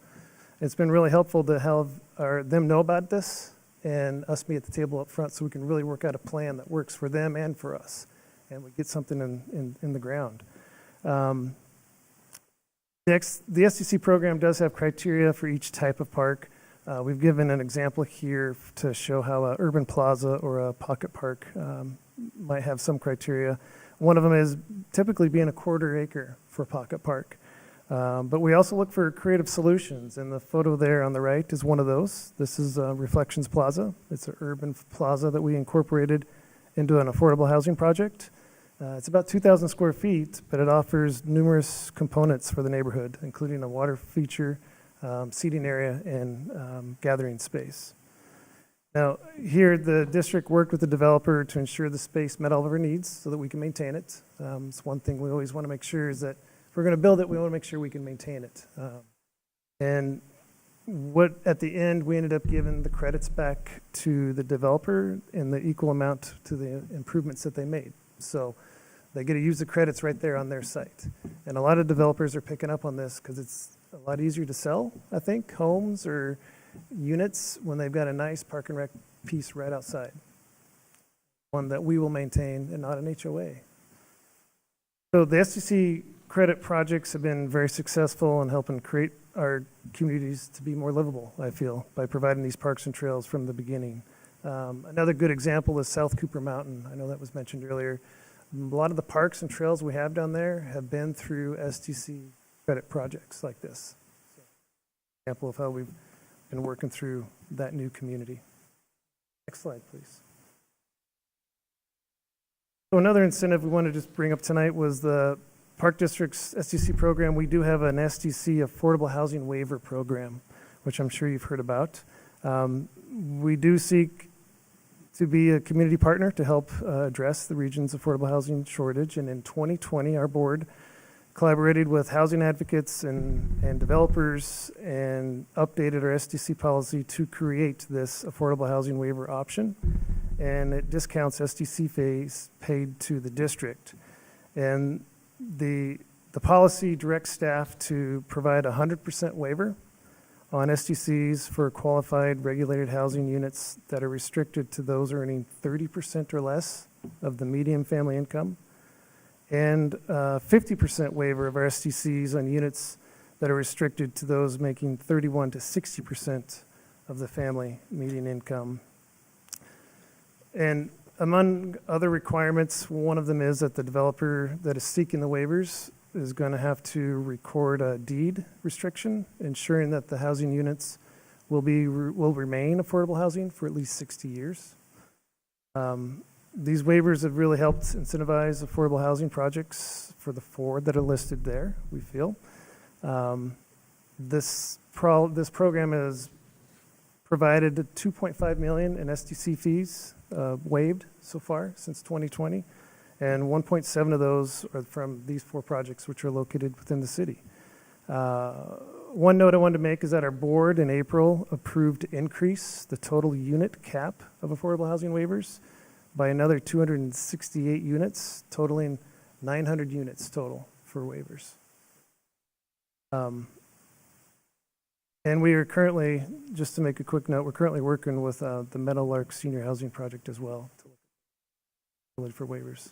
It's been really helpful to have them know about this and us be at the table up front so we can really work out a plan that works for them and for us, and we get something in the ground. The STC program does have criteria for each type of park. We've given an example here to show how an urban plaza or a pocket park might have some criteria. One of them is typically being a quarter acre for a pocket park. But we also look for creative solutions, and the photo there on the right is one of those. This is Reflections Plaza. It's an urban plaza that we incorporated into an affordable housing project. It's about 2,000 square feet, but it offers numerous components for the neighborhood, including a water feature, seating area, and gathering space. Now, here the district worked with the developer to ensure the space met all of our needs so that we can maintain it. It's one thing we always want to make sure is that if we're going to build it, we want to make sure we can maintain it. And what at the end, we ended up giving the credits back to the developer in the equal amount to the improvements that they made. So they get to use the credits right there on their site. And a lot of developers are picking up on this because it's a lot easier to sell, I think, homes or units when they've got a nice park and rec piece right outside. One that we will maintain and not an HOA. So the STC credit projects have been very successful in helping create our communities to be more livable, I feel, by providing these parks and trails from the beginning. Another good example is South Cooper Mountain. I know that was mentioned earlier. A lot of the parks and trails we have down there have been through STC credit projects like this. So, example of how we've been working through that new community. Next slide, please. So another incentive we wanted to just bring up tonight was the Park District's STC program. We do have an STC affordable housing waiver program, which I'm sure you've heard about. We do seek to be a community partner to help address the region's affordable housing shortage. And in 2020, our board collaborated with housing advocates and developers, and updated our SDC policy to create this affordable housing waiver option. And it discounts SDC fees paid to the district. And the policy directs staff to provide 100% waiver on SDCs for qualified regulated housing units that are restricted to those earning 30% or less of the median family income, and 50% waiver of our SDCs on units that are restricted to those making 31 to 60% of the family median income. And among other requirements, one of them is that the developer that is seeking the waivers is going to have to record a deed restriction, ensuring that the housing units will remain affordable housing for at least 60 years. These waivers have really helped incentivize affordable housing projects for the 4 that are listed there, we feel. This program has provided $2.5 million in SDC fees waived so far since 2020, and 1.7 of those are from these 4 projects, which are located within the city. One note I wanted to make is that our board in April approved to increase the total unit cap of affordable housing waivers by another 268 units, totaling 900 units total for waivers. And we are currently, just to make a quick note, we're currently working with the Meadowlark Senior Housing Project as well to look for waivers.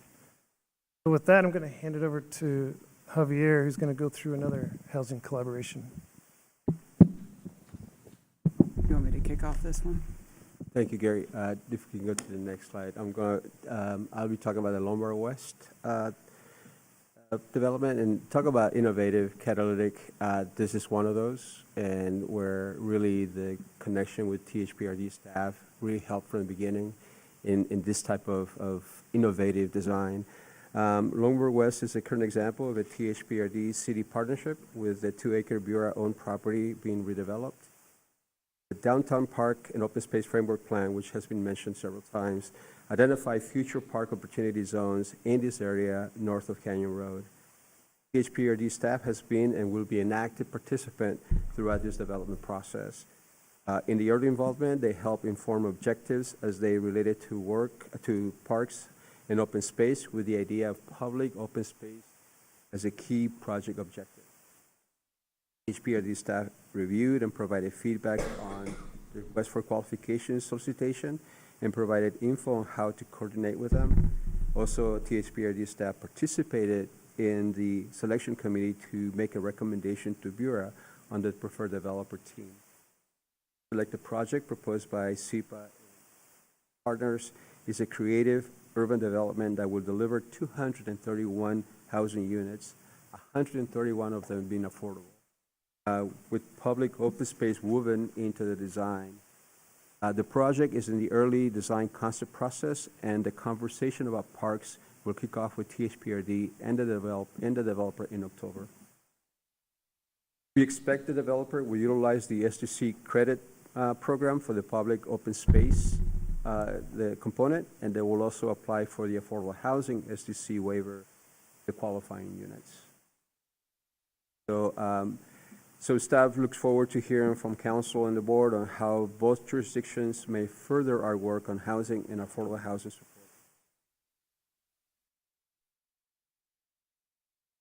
So with that, I'm going to hand it over to Javier, who's going to go through another housing collaboration. You want me to kick off this one? Thank you, Gary. If we can go to the next slide, I'll be talking about the Lombard West development and talk about innovative catalytic. This is one of those, and where really the connection with THPRD staff really helped from the beginning in this type of innovative design. Lombard West is a current example of a THPRD city partnership with the 2-acre Bura-owned property being redeveloped. The Downtown Park and Open Space Framework Plan, which has been mentioned several times, identify future park opportunity zones in this area north of Canyon Road. THPRD staff has been and will be an active participant throughout this development process. In the early involvement, they help inform objectives as they related to parks and open space, with the idea of public open space as a key project objective. HPRD staff reviewed and provided feedback on the request for qualifications solicitation and provided info on how to coordinate with them. Also, THPRD staff participated in the selection committee to make a recommendation to Bura on the preferred developer team. Select the project proposed by SEPA partners is a creative urban development that will deliver 231 housing units, 131 of them being affordable, with public open space woven into the design. The project is in the early design concept process, and the conversation about parks will kick off with THPRD and the developer in October. We expect the developer will utilize the SDC credit program for the public open space the component, and they will also apply for the affordable housing SDC waiver, the qualifying units. So staff looks forward to hearing from council and the board on how both jurisdictions may further our work on housing and affordable housing support.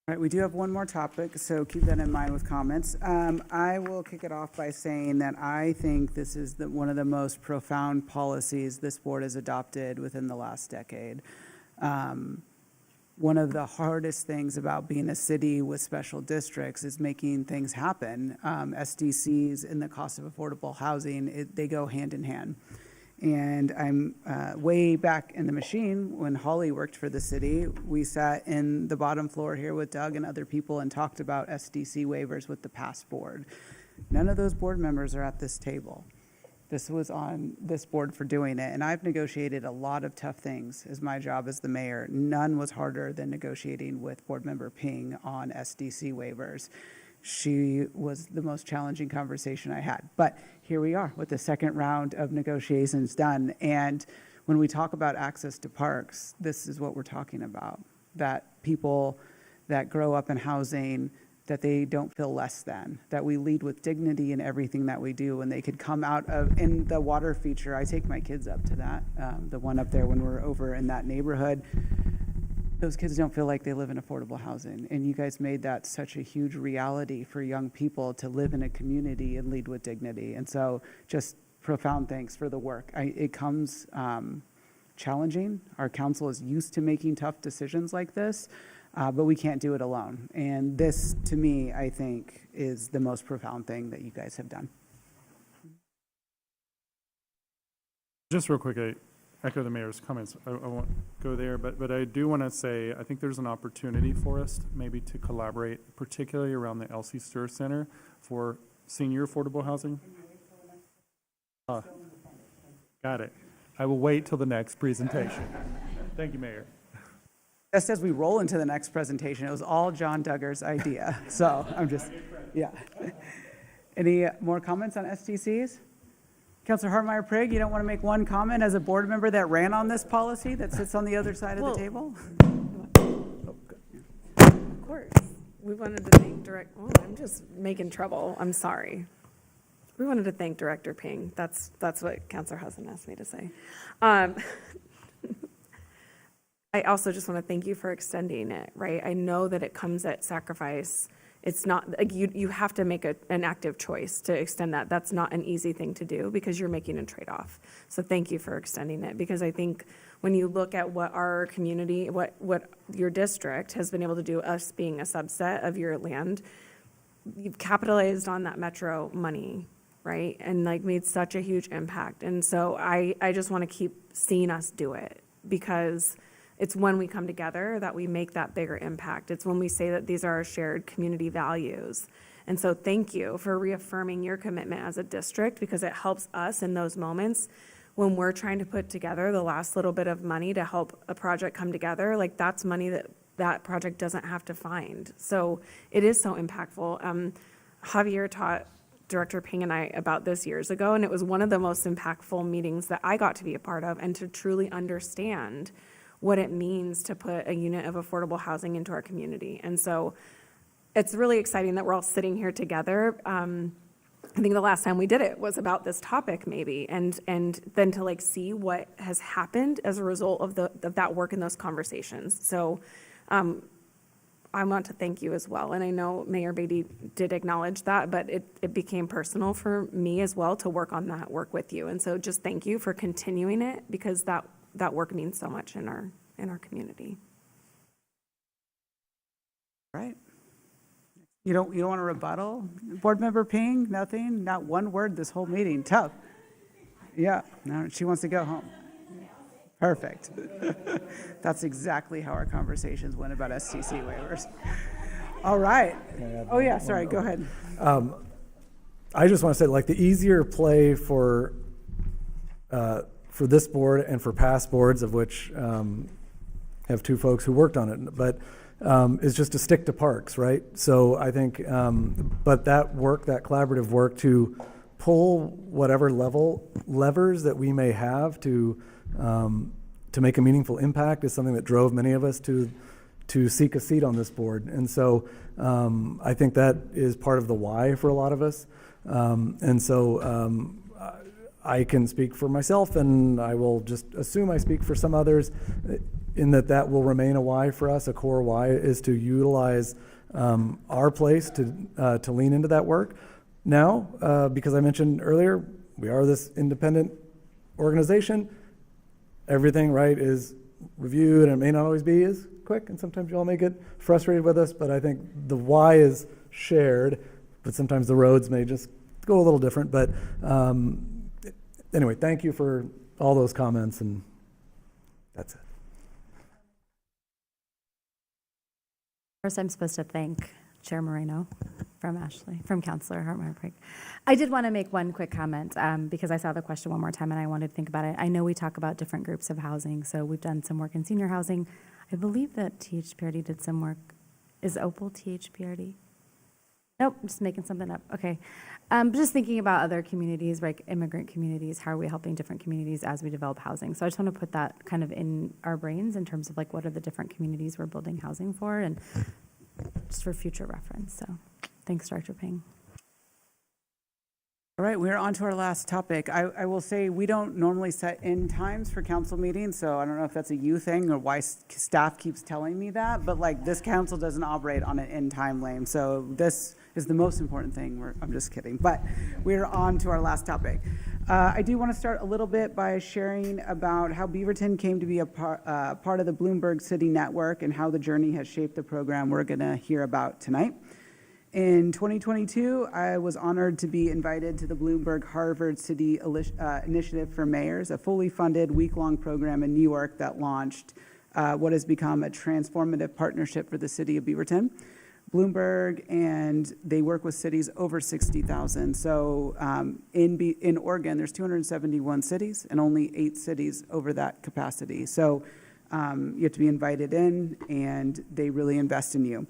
All right, we do have one more topic, so keep that in mind with comments. I will kick it off by saying that I think this is one of the most profound policies this board has adopted within the last decade. One of the hardest things about being a city with special districts is making things happen. SDCs and the cost of affordable housing, they go hand in hand. And I'm way back in the machine when Holly worked for the city. We sat in the bottom floor here with Doug and other people and talked about SDC waivers with the past board. None of those board members are at this table. This was on this board for doing it. And I've negotiated a lot of tough things as my job as the mayor. None was harder than negotiating with board member Ping on SDC waivers. She was the most challenging conversation I had. But here we are with the second round of negotiations done. And when we talk about access to parks, this is what we're talking about, that people that grow up in housing, that they don't feel less than, that we lead with dignity in everything that we do, and they could come out of, in the water feature, I take my kids up to that, the one up there when we're over in that neighborhood. Those kids don't feel like they live in affordable housing, and you guys made that such a huge reality for young people to live in a community and lead with dignity. And so just profound thanks for the work. It comes challenging. Our council is used to making tough decisions like this, but we can't do it alone. And this, to me, I think, is the most profound thing that you guys have done. Just real quick, I echo the mayor's comments. I won't go there, but I do want to say, I think there's an opportunity for us maybe to collaborate, particularly around the Elsie Stir Center for senior affordable housing. Got it. I will wait till the next presentation. Thank you, Mayor. Just as we roll into the next presentation, it was all John Duggar's idea. So I'm just, yeah. Any more comments on STCs? Councilor Hartmeyer Prigg, you don't want to make one comment as a board member that ran on this policy that sits on the other side of the table? Of course. We wanted to thank I'm just making trouble. I'm sorry. We wanted to thank Director Ping. That's what Councilor Hudson asked me to say. I also just want to thank you for extending it, right? I know that it comes at sacrifice. It's not, like, you have to make an active choice to extend that. That's not an easy thing to do because you're making a trade-off. So thank you for extending it, because I think when you look at what our community, what your district has been able to do, us being a subset of your land, you've capitalized on that metro money, right? And like made such a huge impact. And so I just want to keep seeing us do it, because it's when we come together that we make that bigger impact. It's when we say that these are our shared community values. And so thank you for reaffirming your commitment as a district, because it helps us in those moments when we're trying to put together the last little bit of money to help a project come together. Like, that's money that project doesn't have to find. So it is so impactful. Javier taught Director Ping and I about this years ago, and it was one of the most impactful meetings that I got to be a part of, and to truly understand what it means to put a unit of affordable housing into our community. And so it's really exciting that we're all sitting here together. I think the last time we did it was about this topic maybe, and then to like see what has happened as a result of that work and those conversations. So I want to thank you as well. And I know Mayor Beatty did acknowledge that, but it became personal for me as well to work on that work with you. And so just thank you for continuing it, because that work means so much in our community. Right. You don't want to rebuttal? Board Member Ping, nothing? Not one word this whole meeting. Tough. Yeah, no, she wants to go home. Perfect. That's exactly how our conversations went about STC waivers. All right. Oh, yeah, sorry, go ahead. I just want to say, like, the easier play for this board and for past boards, of which have two folks who worked on it, but is just to stick to parks, right? So I think, but that work, that collaborative work to pull whatever levers that we may have to make a meaningful impact is something that drove many of us to seek a seat on this board. And so I think that is part of the why for a lot of us. And so I can speak for myself, and I will just assume I speak for some others, in that will remain a why for us. A core why is to utilize our place to lean into that work. Now, because I mentioned earlier, we are this independent organization. Everything, right, is reviewed, and it may not always be as quick, and sometimes you all may get frustrated with us, but I think the why is shared, but sometimes the roads may just go a little different. But anyway, thank you for all those comments, and that's it. First, I'm supposed to thank Chair Moreno from Councilor Hartmeyer Prigg. I did want to make one quick comment because I saw the question one more time and I wanted to think about it. I know we talk about different groups of housing, so we've done some work in senior housing. I believe that THPRD did some work. Is Opal THPRD? Nope, just making something up. Okay. Just thinking about other communities, like immigrant communities, how are we helping different communities as we develop housing? So I just want to put that kind of in our brains in terms of like what are the different communities we're building housing for, and just for future reference. So thanks, Director Ping. All right, we're on to our last topic. I will say we don't normally set end times for council meetings, so I don't know if that's a you thing or why staff keeps telling me that, but like this council doesn't operate on an end time lane, so this is the most important thing. I'm just kidding, but we're on to our last topic. I do want to start a little bit by sharing about how Beaverton came to be a part of the Bloomberg City Network and how the journey has shaped the program we're going to hear about tonight. In 2022, I was honored to be invited to the Bloomberg Harvard City Initiative for Mayors, a fully funded week-long program in New York that launched what has become a transformative partnership for the city of Beaverton. Bloomberg, and they work with cities over 60,000. So in Oregon, there's 271 cities and only 8 cities over that capacity. So you have to be invited in, and they really invest in you.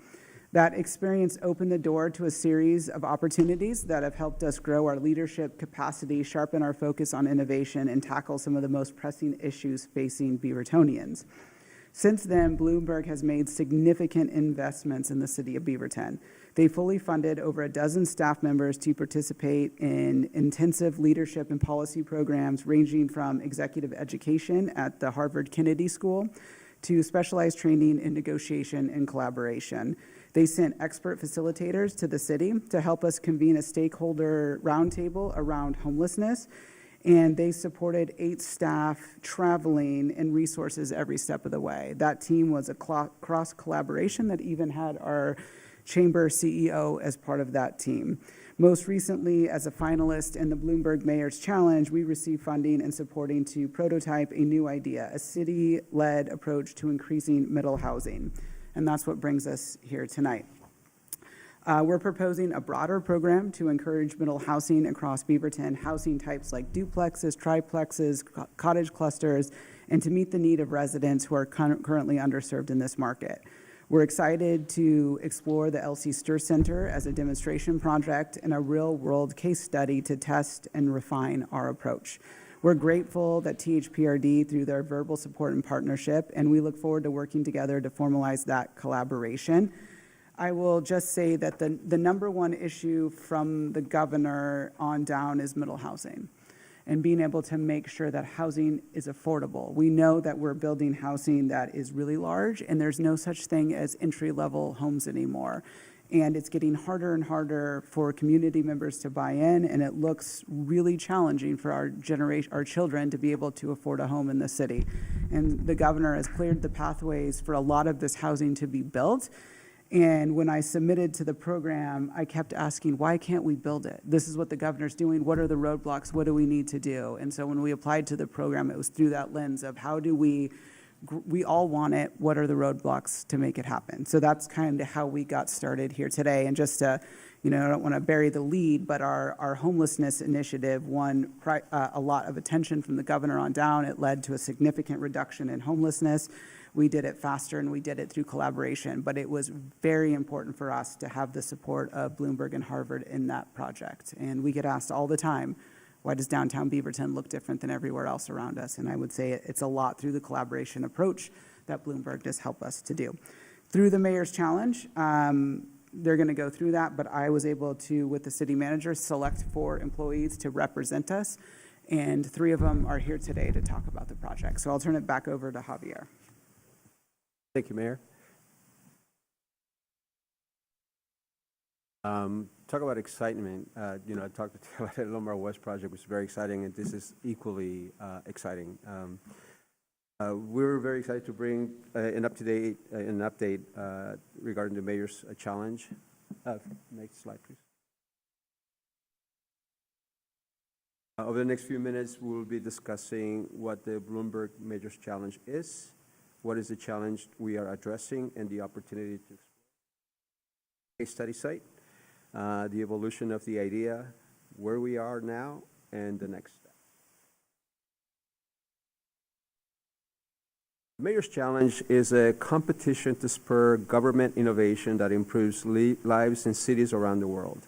That experience opened the door to a series of opportunities that have helped us grow our leadership capacity, sharpen our focus on innovation, and tackle some of the most pressing issues facing Beavertonians. Since then, Bloomberg has made significant investments in the city of Beaverton. They fully funded over a dozen staff members to participate in intensive leadership and policy programs ranging from executive education at the Harvard Kennedy School to specialized training in negotiation and collaboration. They sent expert facilitators to the city to help us convene a stakeholder roundtable around homelessness, and they supported 8 staff traveling and resources every step of the way. That team was a cross collaboration that even had our chamber CEO as part of that team. Most recently, as a finalist in the Bloomberg Mayor's Challenge, we received funding and supporting to prototype a new idea, a city-led approach to increasing middle housing. And that's what brings us here tonight. We're proposing a broader program to encourage middle housing across Beaverton, housing types like duplexes, triplexes, cottage clusters, and to meet the need of residents who are currently underserved in this market. We're excited to explore the LC Stir Center as a demonstration project and a real-world case study to test and refine our approach. We're grateful that THPRD through their verbal support and partnership, and we look forward to working together to formalize that collaboration. I will just say that the number one issue from the governor on down is middle housing and being able to make sure that housing is affordable. We know that we're building housing that is really large, and there's no such thing as entry-level homes anymore. And it's getting harder and harder for community members to buy in, and it looks really challenging for our children to be able to afford a home in the city. And the governor has cleared the pathways for a lot of this housing to be built. And when I submitted to the program, I kept asking, why can't we build it? This is what the governor's doing. What are the roadblocks? What do we need to do? And so when we applied to the program, it was through that lens of how do we all want it. What are the roadblocks to make it happen? So that's kind of how we got started here today. And just to, I don't want to bury the lead, but our homelessness initiative won a lot of attention from the governor on down. It led to a significant reduction in homelessness. We did it faster and we did it through collaboration, but it was very important for us to have the support of Bloomberg and Harvard in that project. And we get asked all the time, why does downtown Beaverton look different than everywhere else around us? And I would say it's a lot through the collaboration approach that Bloomberg does help us to do. Through the Mayor's Challenge, they're going to go through that, but I was able to, with the city manager, select 4 employees to represent us, and 3 of them are here today to talk about the project. So I'll turn it back over to Javier. Thank you, Mayor. Talk about excitement. I talked about the Lombard West project, which is very exciting, and this is equally exciting. We're very excited to bring an update regarding the Mayor's Challenge. Next slide, please. Over the next few minutes, we'll be discussing what the Bloomberg Mayor's Challenge is, what is the challenge we are addressing, and the opportunity to explore a study site, the evolution of the idea, where we are now, and the next step. The Mayor's Challenge is a competition to spur government innovation that improves lives in cities around the world.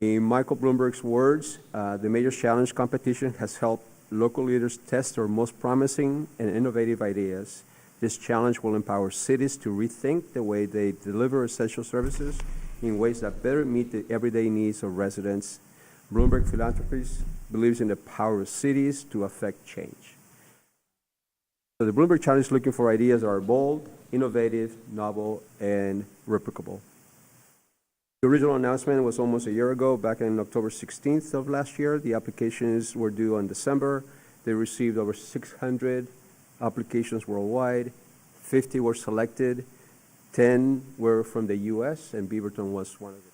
In Michael Bloomberg's words, the Mayor's Challenge competition has helped local leaders test their most promising and innovative ideas, This challenge will empower cities to rethink the way they deliver essential services in ways that better meet the everyday needs of residents. Bloomberg Philanthropies believes in the power of cities to affect change. So the Bloomberg Challenge is looking for ideas that are bold, innovative, novel, and replicable. The original announcement was almost a year ago, back on October 16th of last year. The applications were due on December. They received over 600 applications worldwide. 50 were selected. 10 were from the U.S., and Beaverton was one of them.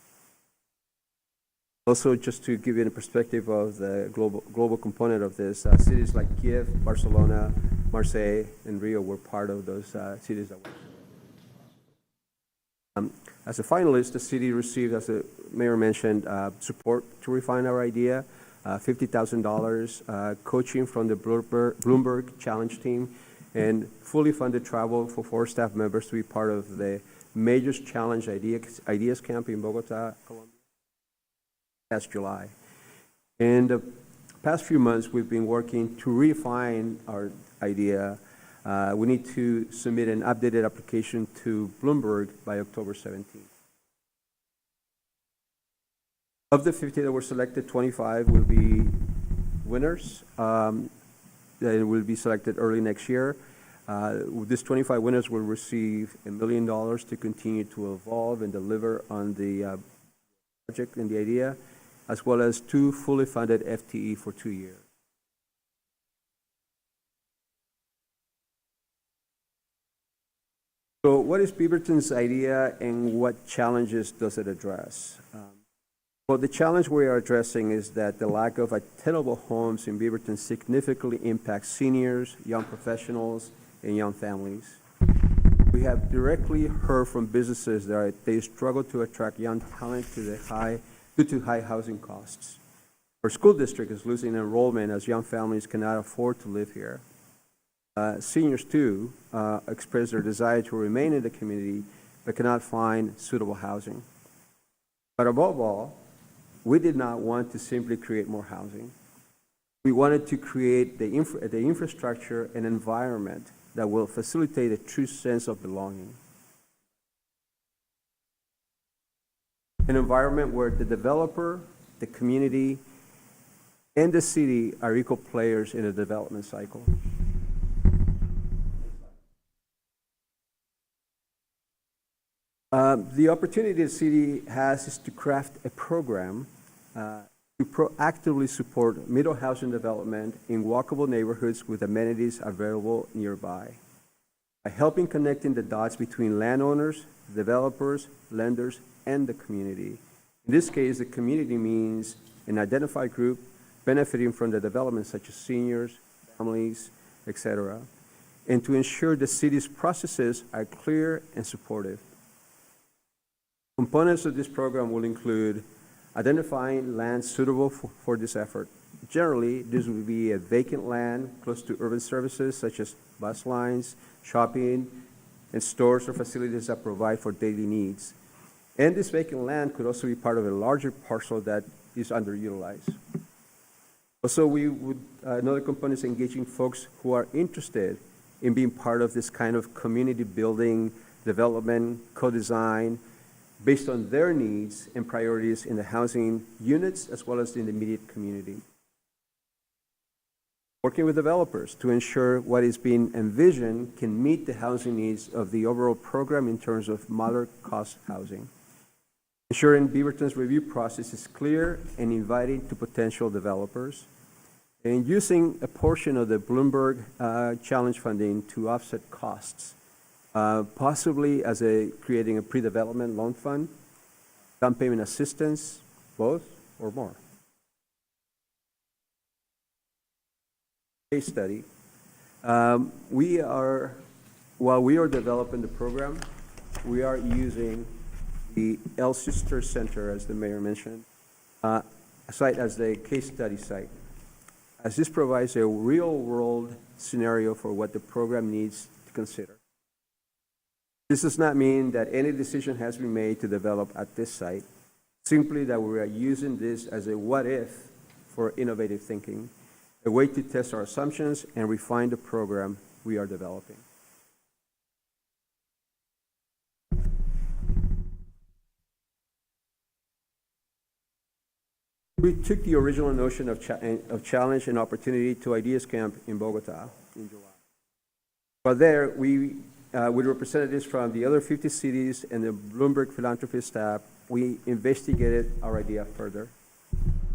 Also, just to give you a perspective of the global component of this, cities like Kiev, Barcelona, Marseille, and Rio were part of those cities that were. As a finalist, the city received, as the mayor mentioned, support to refine our idea, $50,000, coaching from the Bloomberg Challenge team, and fully funded travel for 4 staff members to be part of the Majors Challenge Ideas Camp in Bogota, Colombia, last July. In the past few months, we've been working to refine our idea. We need to submit an updated application to Bloomberg by October 17th. Of the 50 that were selected, 25 will be winners. They will be selected early next year. These 25 winners will receive $1 million to continue to evolve and deliver on the project and the idea, as well as 2 fully funded FTE for 2 years. So what is Beaverton's idea and what challenges does it address? Well, the challenge we are addressing is that the lack of attainable homes in Beaverton significantly impacts seniors, young professionals, and young families. We have directly heard from businesses that they struggle to attract young talent due to high housing costs. Our school district is losing enrollment as young families cannot afford to live here. Seniors, too, express their desire to remain in the community but cannot find suitable housing. But above all, we did not want to simply create more housing. We wanted to create the infrastructure and environment that will facilitate a true sense of belonging. An environment where the developer, the community, and the city are equal players in the development cycle. The opportunity the city has is to craft a program to proactively support middle housing development in walkable neighborhoods with amenities available nearby. By helping connecting the dots between landowners, developers, lenders, and the community. In this case, the community means an identified group benefiting from the development, such as seniors, families, etc., and to ensure the city's processes are clear and supportive. Components of this program will include identifying land suitable for this effort. Generally, this will be a vacant land close to urban services such as bus lines, shopping, and stores or facilities that provide for daily needs. And this vacant land could also be part of a larger parcel that is underutilized. Also, another component is engaging folks who are interested in being part of this kind of community building, development, co-design, based on their needs and priorities in the housing units as well as in the immediate community. Working with developers to ensure what is being envisioned can meet the housing needs of the overall program in terms of moderate cost housing. Ensuring Beaverton's review process is clear and inviting to potential developers. And using a portion of the Bloomberg Challenge funding to offset costs. Possibly as creating a pre-development loan fund, down payment assistance, both or more. Case study. While we are developing the program, we are using the El Sister Center, as the mayor mentioned, site as the case study site, as this provides a real-world scenario for what the program needs to consider. This does not mean that any decision has been made to develop at this site, simply that we are using this as a what-if for innovative thinking, a way to test our assumptions and refine the program we are developing. We took the original notion of challenge and opportunity to Ideas Camp in Bogota in July. But there, we, with representatives from the other 50 cities and the Bloomberg philanthropy staff, we investigated our idea further.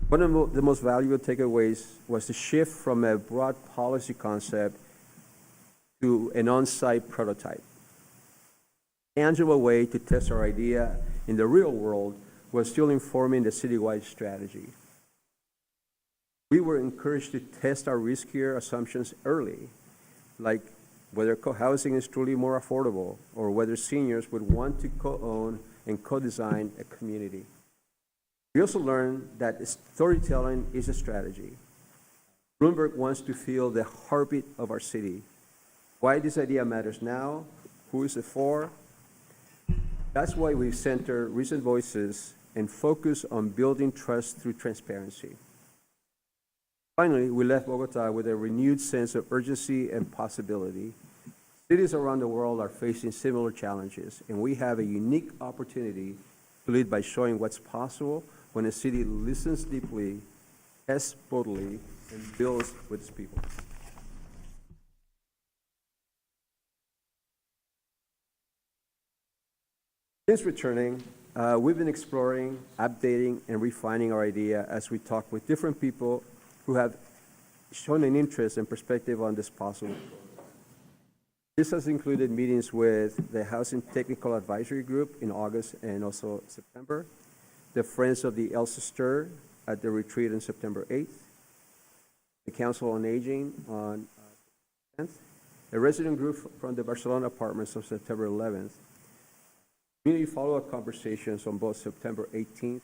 One of the most valuable takeaways was the shift from a broad policy concept to an on-site prototype. Tangible way to test our idea in the real world was still informing the citywide strategy. We were encouraged to test our riskier assumptions early, like whether co-housing is truly more affordable or whether seniors would want to co-own and co-design a community. We also learned that storytelling is a strategy. Bloomberg wants to feel the heartbeat of our city. Why this idea matters now, who is it for? That's why we center recent voices and focus on building trust through transparency. Finally, we left Bogota with a renewed sense of urgency and possibility. Cities around the world are facing similar challenges, and we have a unique opportunity to lead by showing what's possible when a city listens deeply, tests boldly, and builds with its people. Since returning, we've been exploring, updating, and refining our idea as we talk with different people who have shown an interest and perspective on this possible. This has included meetings with the Housing Technical Advisory Group in August and also September, the Friends of the El Sister at the retreat on September 8th, the Council on Aging on 10th, a resident group from the Barcelona apartments on September 11th, community follow-up conversations on both September 18th,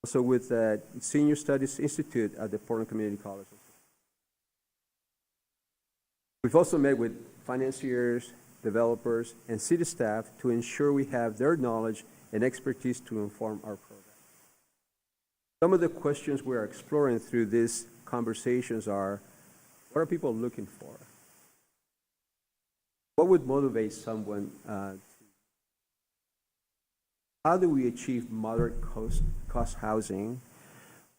also with the Senior Studies Institute at the Portland Community College. We've also met with financiers, developers, and city staff to ensure we have their knowledge and expertise to inform our program. Some of the questions we are exploring through these conversations are, what are people looking for? What would motivate someone how do we achieve moderate cost housing?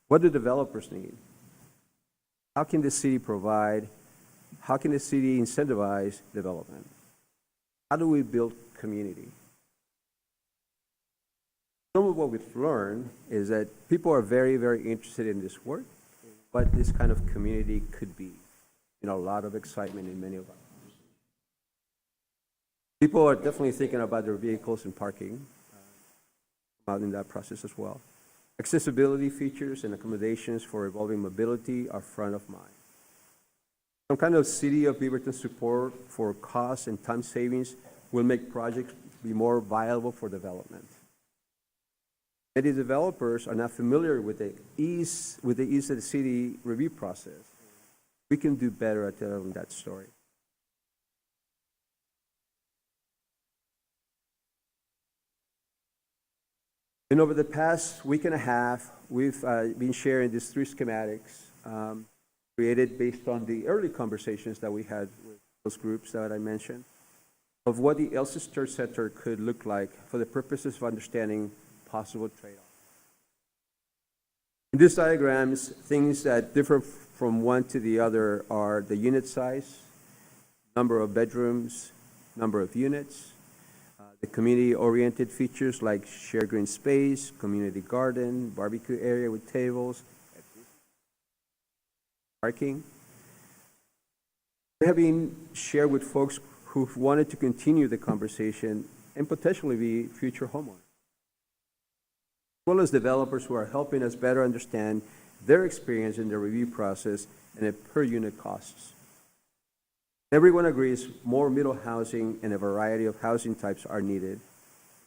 What do developers need? How can the city provide? How can the city incentivize development? How do we build community? Some of what we've learned is that people are very, very interested in this work, what this kind of community could be. A lot of excitement in many of our conversations. People are definitely thinking about their vehicles and parking. Out in that process as well. Accessibility features and accommodations for evolving mobility are front of mind. Some kind of City of Beaverton support for cost and time savings will make projects be more viable for development. Many developers are not familiar with the ease of the city review process. We can do better at telling that story. And over the past week and a half, we've been sharing these 3 schematics created based on the early conversations that we had with those groups that I mentioned of what the El Sister Center could look like for the purposes of understanding possible trade-offs. In these diagrams, things that differ from one to the other are the unit size, number of bedrooms, number of units, the community-oriented features like shared green space, community garden, barbecue area with tables, parking. They have been shared with folks who've wanted to continue the conversation and potentially be future homeowners, as well as developers who are helping us better understand their experience in the review process and the per-unit costs. Everyone agrees more middle housing and a variety of housing types are needed.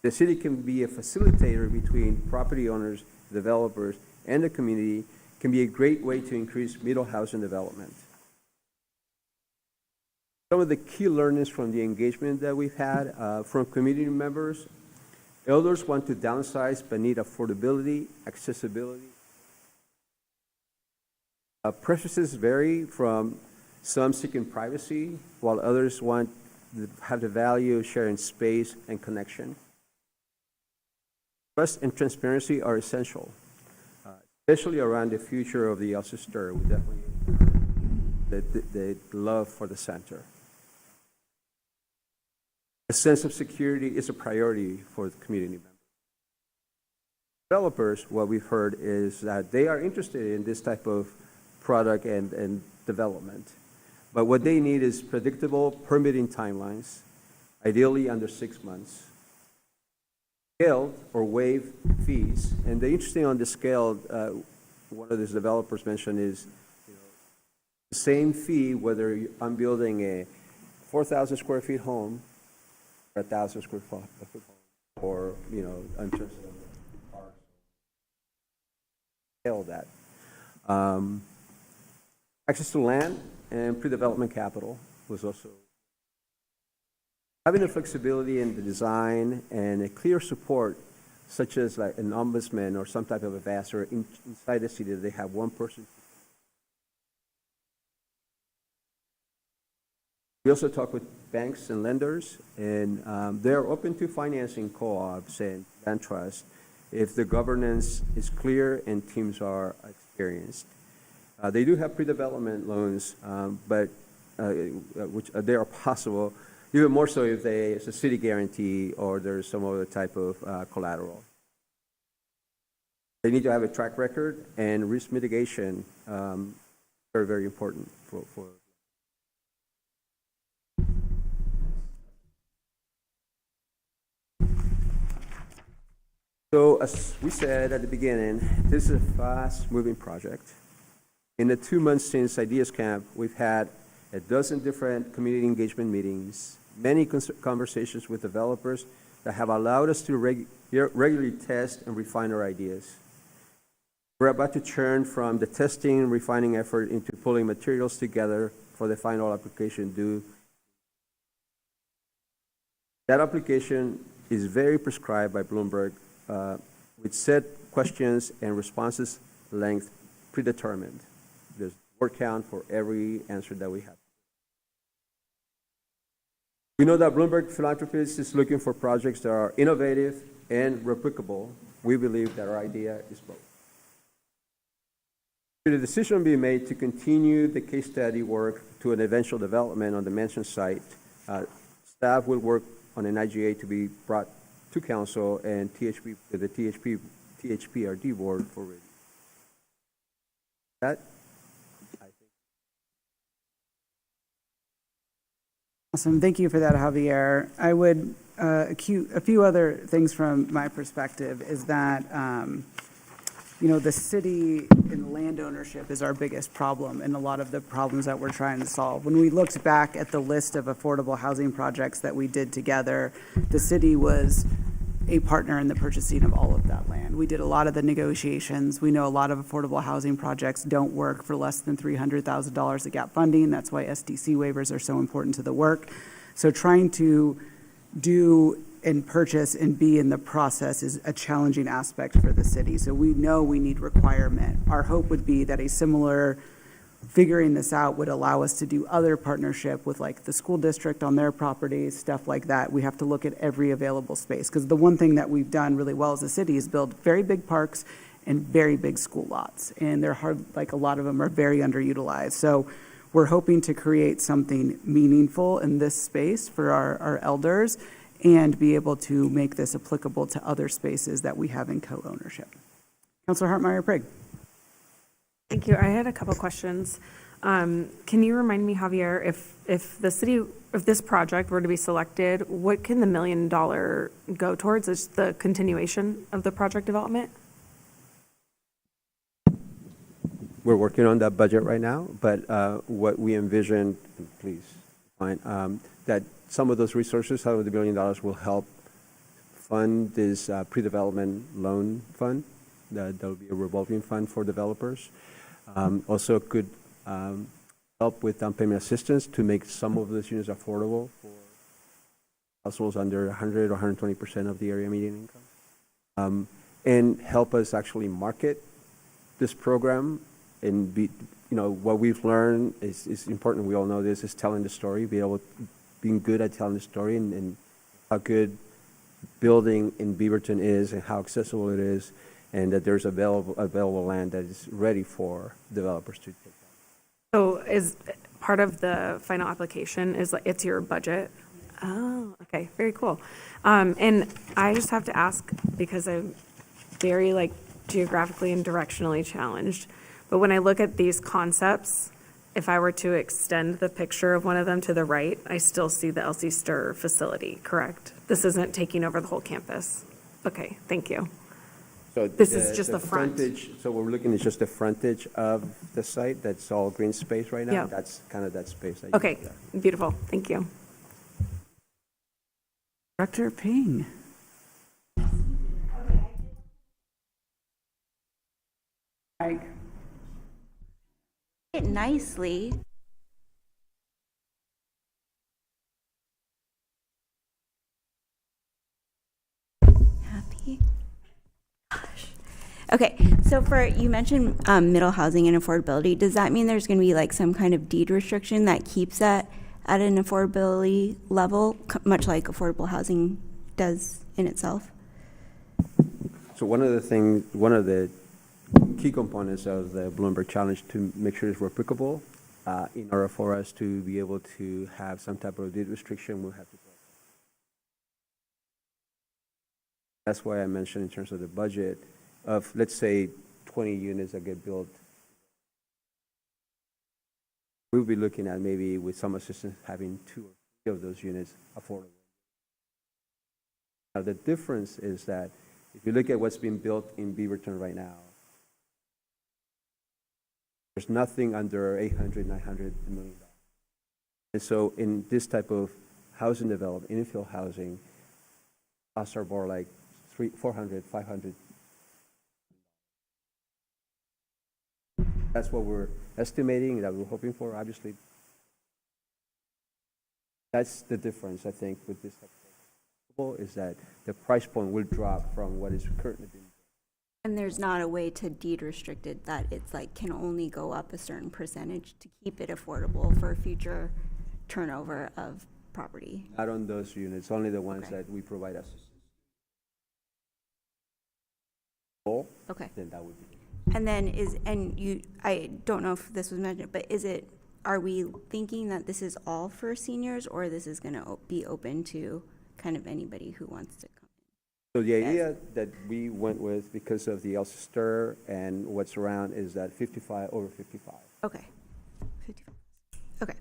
The city can be a facilitator between property owners, developers, and the community, can be a great way to increase middle housing development. Some of the key learnings from the engagement that we've had from community members, elders want to downsize but need affordability, accessibility. Preferences vary from some seeking privacy, while others have the value of sharing space and connection. Trust and transparency are essential. especially around the future of the El Sister, we definitely, the love for the center. A sense of security is a priority for the community members. Developers, what we've heard is that they are interested in this type of product and development. But what they need is predictable permitting timelines, ideally under 6 months, scaled or waived fees. And the interesting on the scale, one of these developers mentioned is, the same fee whether I'm building a 4,000 square feet home or 1,000 square foot home, or, in terms of scale that. Access to land and pre-development capital was also having the flexibility in the design and a clear support, such as like an ombudsman or some type of advisor inside the city. They have one person. We also talk with banks and lenders, and they're open to financing co-ops and land trusts if the governance is clear and teams are experienced. They do have pre-development loans, but which they are possible, even more so if it's a city guarantee or there's some other type of collateral. They need to have a track record, and risk mitigation, very, very important for So as we said at the beginning, this is a fast-moving project. In the 2 months since Ideas Camp, we've had a dozen different community engagement meetings, many conversations with developers that have allowed us to regularly test and refine our ideas. We're about to turn from the testing and refining effort into pulling materials together for the final application due. That application is very prescribed by Bloomberg, with set questions and responses length predetermined. There's word count for every answer that we have. We know that Bloomberg Philanthropies is looking for projects that are innovative and replicable. We believe that our idea is both. Should a decision be made to continue the case study work to an eventual development on the mentioned site, staff will work on an IGA to be brought to council and the THPRD board for review. That, I think. Awesome. Thank you for that, Javier. I would, a few other things from my perspective is that, the city and land ownership is our biggest problem in a lot of the problems that we're trying to solve. When we looked back at the list of affordable housing projects that we did together, the city was a partner in the purchasing of all of that land. We did a lot of the negotiations. We know a lot of affordable housing projects don't work for less than $300,000 of gap funding. That's why SDC waivers are so important to the work. So trying to do and purchase and be in the process is a challenging aspect for the city. So we know we need requirement. Our hope would be that a similar figuring this out would allow us to do other partnership with like the school district on their properties, stuff like that. We have to look at every available space, because the one thing that we've done really well as a city is build very big parks and very big school lots. And they're hard, like a lot of them are very underutilized. So we're hoping to create something meaningful in this space for our elders and be able to make this applicable to other spaces that we have in co-ownership. Councilor Hartmeyer-Prigg. Thank you. I had a couple questions. Can you remind me, Javier, if this project were to be selected, what can the $1 million go towards? Is the continuation of the project development? We're working on that budget right now, but what we envision, please, fine, that some of those resources, some of the $1 million will help fund this pre-development loan fund. That will be a revolving fund for developers. Also could help with down payment assistance to make some of those units affordable for households under 100 or 120% of the area median income. And help us actually market this program and be, what we've learned is important. We all know this is telling the story, being good at telling the story and how good building in Beaverton is and how accessible it is. and that there's available land that is ready for developers to take. So is part of the final application is like, it's your budget? Oh, okay, very cool. And I just have to ask, because I'm very like geographically and directionally challenged, but when I look at these concepts, if I were to extend the picture of one of them to the right, I still see the Elsie Stir facility, correct? This isn't taking over the whole campus. Okay, thank you. So This is just the front. frontage. So what we're looking is just the frontage of the site. That's all green space right now. Yeah. That's kind of that space. That you Okay, see there. beautiful, thank you. Director Ping. Mike. It nicely. Happy. Gosh. Okay, so you mentioned middle housing and affordability. Does that mean there's going to be like some kind of deed restriction that keeps that at an affordability level, much like affordable housing does in itself? So one of the key components of the Bloomberg Challenge to make sure it's replicable, in order for us to be able to have some type of deed restriction, we'll have to. That's why I mentioned in terms of the budget of, let's say, 20 units that get built. We'll be looking at maybe with some assistance having 2 or 3 of those units affordable. Now the difference is that if you look at what's being built in Beaverton right now, there's nothing under $800, $900 million. And so in this type of housing development, infill housing, costs are more like $400, $500. That's what we're estimating, that we're hoping for, obviously. That's the difference, I think, with this type of is that the price point will drop from what is currently being. And there's not a way to deed restrict it that it's like can only go up a certain percentage to keep it affordable for future turnover of property? Not on those units, only the ones that we provide assistance. Okay. Then that would be. And then I don't know if this was mentioned, but are we thinking that this is all for seniors, or this is going to be open to kind of anybody who wants to come? So the idea that we went with, because of the Elsie Stir and what's around, is that over 55. Okay. 55. Okay.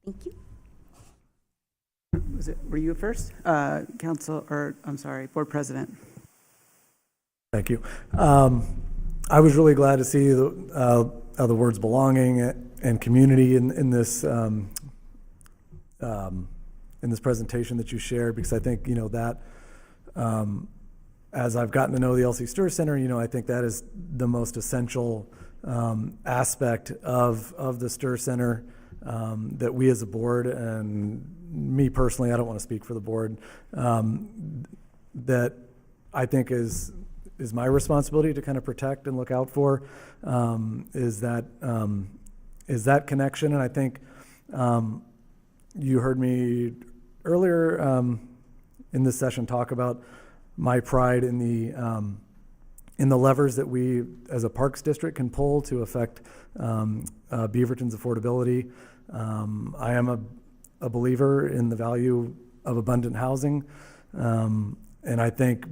Thank you. Were you first? Board President. Thank you. I was really glad to see the words belonging and community in this presentation that you shared, because I think, that as I've gotten to know the Elsie Stir Center, I think that is the most essential aspect of the Stir Center that we as a board, and me personally, I don't want to speak for the board, that I think is my responsibility to kind of protect and look out for, is that connection. And I think you heard me earlier in this session talk about my pride in the levers that we as a Parks District can pull to affect Beaverton's affordability. I am a believer in the value of abundant housing, and I think,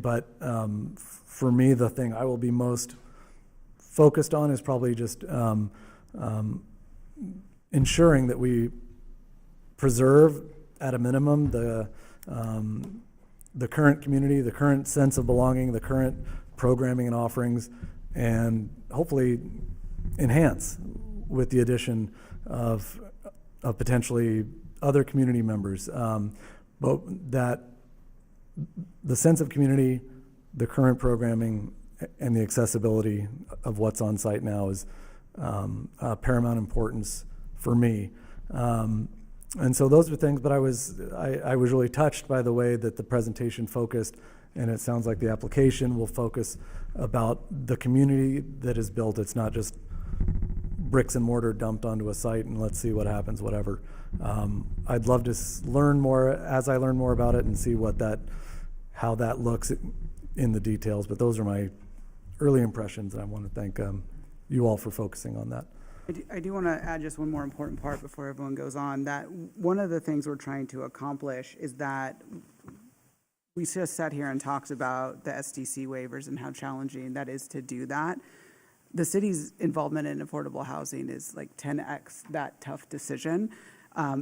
for me, the thing I will be most focused on is probably just ensuring that we preserve, at a minimum, the current community, the current sense of belonging, the current programming and offerings, and hopefully enhance with the addition of potentially other community members. But that the sense of community, the current programming, and the accessibility of what's on site now is paramount importance for me. And so those are things, but I was really touched by the way that the presentation focused, and it sounds like the application will focus about the community that is built. It's not just bricks and mortar dumped onto a site and let's see what happens, whatever. I'd love to learn more as I learn more about it and see how that looks in the details, but those are my early impressions, and I want to thank you all for focusing on that. I do want to add just one more important part before everyone goes on, that one of the things we're trying to accomplish is that we just sat here and talked about the SDC waivers and how challenging that is to do that. The city's involvement in affordable housing is like 10x that tough decision.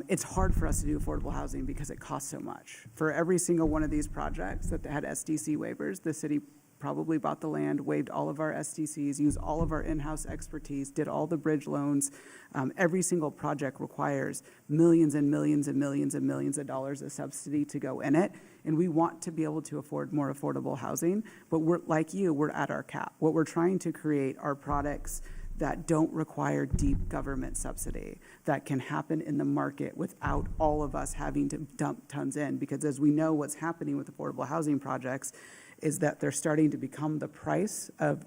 It's hard for us to do affordable housing because it costs so much. For every single one of these projects that had SDC waivers, the city probably bought the land, waived all of our SDCs, used all of our in-house expertise, did all the bridge loans. Every single project requires millions and millions and millions and millions of dollars of subsidy to go in it. And we want to be able to afford more affordable housing, but we're like you, we're at our cap. What we're trying to create are products that don't require deep government subsidy, that can happen in the market without all of us having to dump tons in. Because as we know, what's happening with affordable housing projects is that they're starting to become the price of,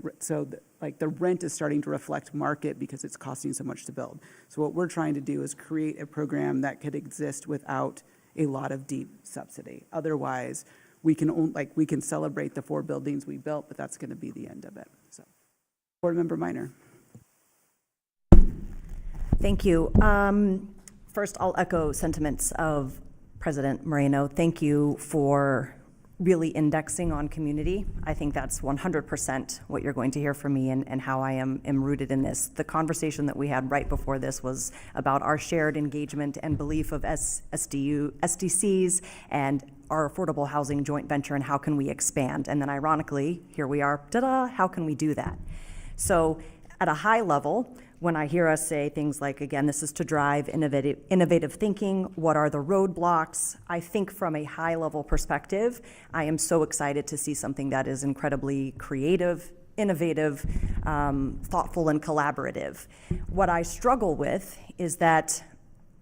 like the rent is starting to reflect market because it's costing so much to build. So what we're trying to do is create a program that could exist without a lot of deep subsidy. Otherwise, we can celebrate the 4 buildings we built, but that's going to be the end of it. So, Board Member Minor. Thank you. First, I'll echo sentiments of President Moreno. Thank you for really indexing on community. I think that's 100% what you're going to hear from me and how I am rooted in this. The conversation that we had right before this was about our shared engagement and belief of SDCs and our affordable housing joint venture and how can we expand. And then ironically, here we are, ta-da, how can we do that? So at a high level, when I hear us say things like, again, this is to drive innovative thinking, what are the roadblocks? I think from a high-level perspective, I am so excited to see something that is incredibly creative, innovative, thoughtful, and collaborative. What I struggle with is that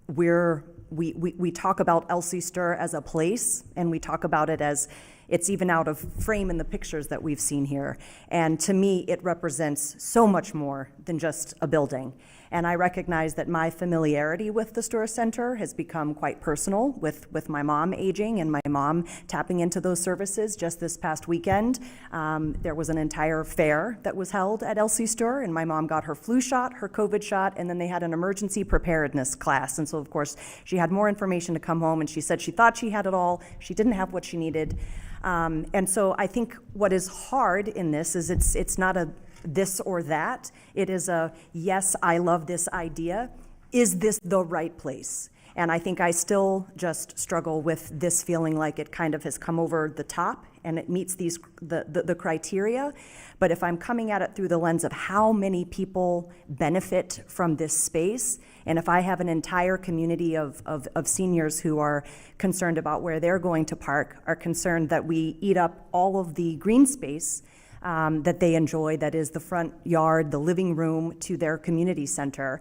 we talk about LC Stir as a place, and we talk about it as it's even out of frame in the pictures that we've seen here. And to me, it represents so much more than just a building. And I recognize that my familiarity with the Stir Center has become quite personal with my mom aging and my mom tapping into those services. Just this past weekend, there was an entire fair that was held at LC Stir, and my mom got her flu shot, her COVID shot, and then they had an emergency preparedness class. And so, of course, she had more information to come home, and she said she thought she had it all. She didn't have what she needed. And so I think what is hard in this is it's not a this or that. It is a, yes, I love this idea. Is this the right place? And I think I still just struggle with this feeling like it kind of has come over the top and it meets the criteria. But if I'm coming at it through the lens of how many people benefit from this space, and if I have an entire community of seniors who are concerned about where they're going to park, are concerned that we eat up all of the green space that they enjoy, that is the front yard, the living room to their community center,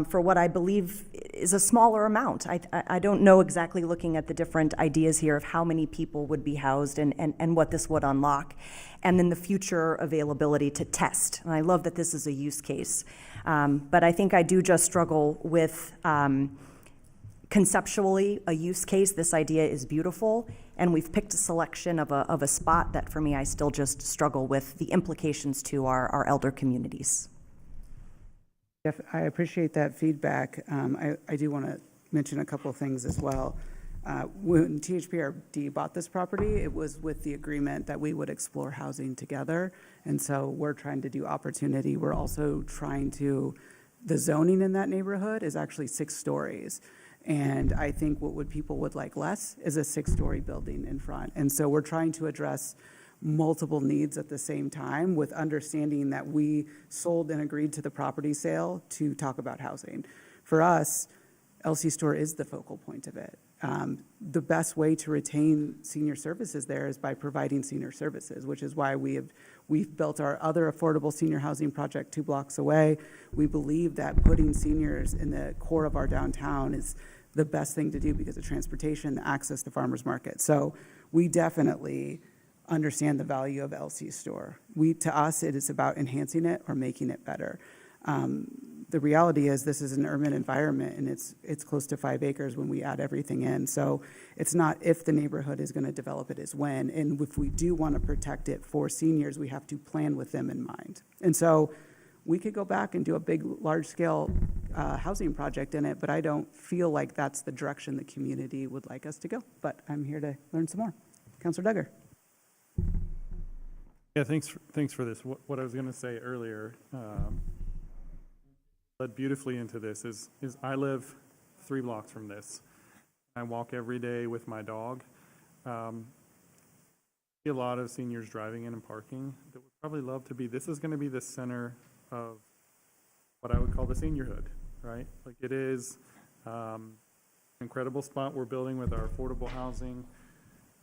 for what I believe is a smaller amount. I don't know exactly, looking at the different ideas here, of how many people would be housed and what this would unlock, and then the future availability to test. And I love that this is a use case. But I think I do just struggle with conceptually a use case. This idea is beautiful, and we've picked a selection of a spot that, for me, I still just struggle with the implications to our elder communities. Jeff, I appreciate that feedback. I do want to mention a couple of things as well. When THPRD bought this property, it was with the agreement that we would explore housing together. And so we're trying to do opportunity. We're also trying to, the zoning in that neighborhood is actually 6 stories. And I think what people would like less is a 6-story building in front. And so we're trying to address multiple needs at the same time, with understanding that we sold and agreed to the property sale to talk about housing. For us, LC Store is the focal point of it. The best way to retain senior services there is by providing senior services, which is why we've built our other affordable senior housing project 2 blocks away. We believe that putting seniors in the core of our downtown is the best thing to do because of transportation, the access to farmers market. So we definitely understand the value of LC Store. To us, it is about enhancing it or making it better. the reality is this is an urban environment and it's close to 5 acres when we add everything in. So it's not if the neighborhood is going to develop, it is when. And if we do want to protect it for seniors, we have to plan with them in mind. And so we could go back and do a big, large-scale housing project in it, but I don't feel like that's the direction the community would like us to go. But I'm here to learn some more. Councilor Duggar. Yeah, thanks for this. What I was going to say earlier led beautifully into this is I live 3 blocks from this. I walk every day with my dog. See a lot of seniors driving in and parking that would probably love to be, this is going to be the center of what I would call the seniorhood, right? Like it is an incredible spot we're building with our affordable housing.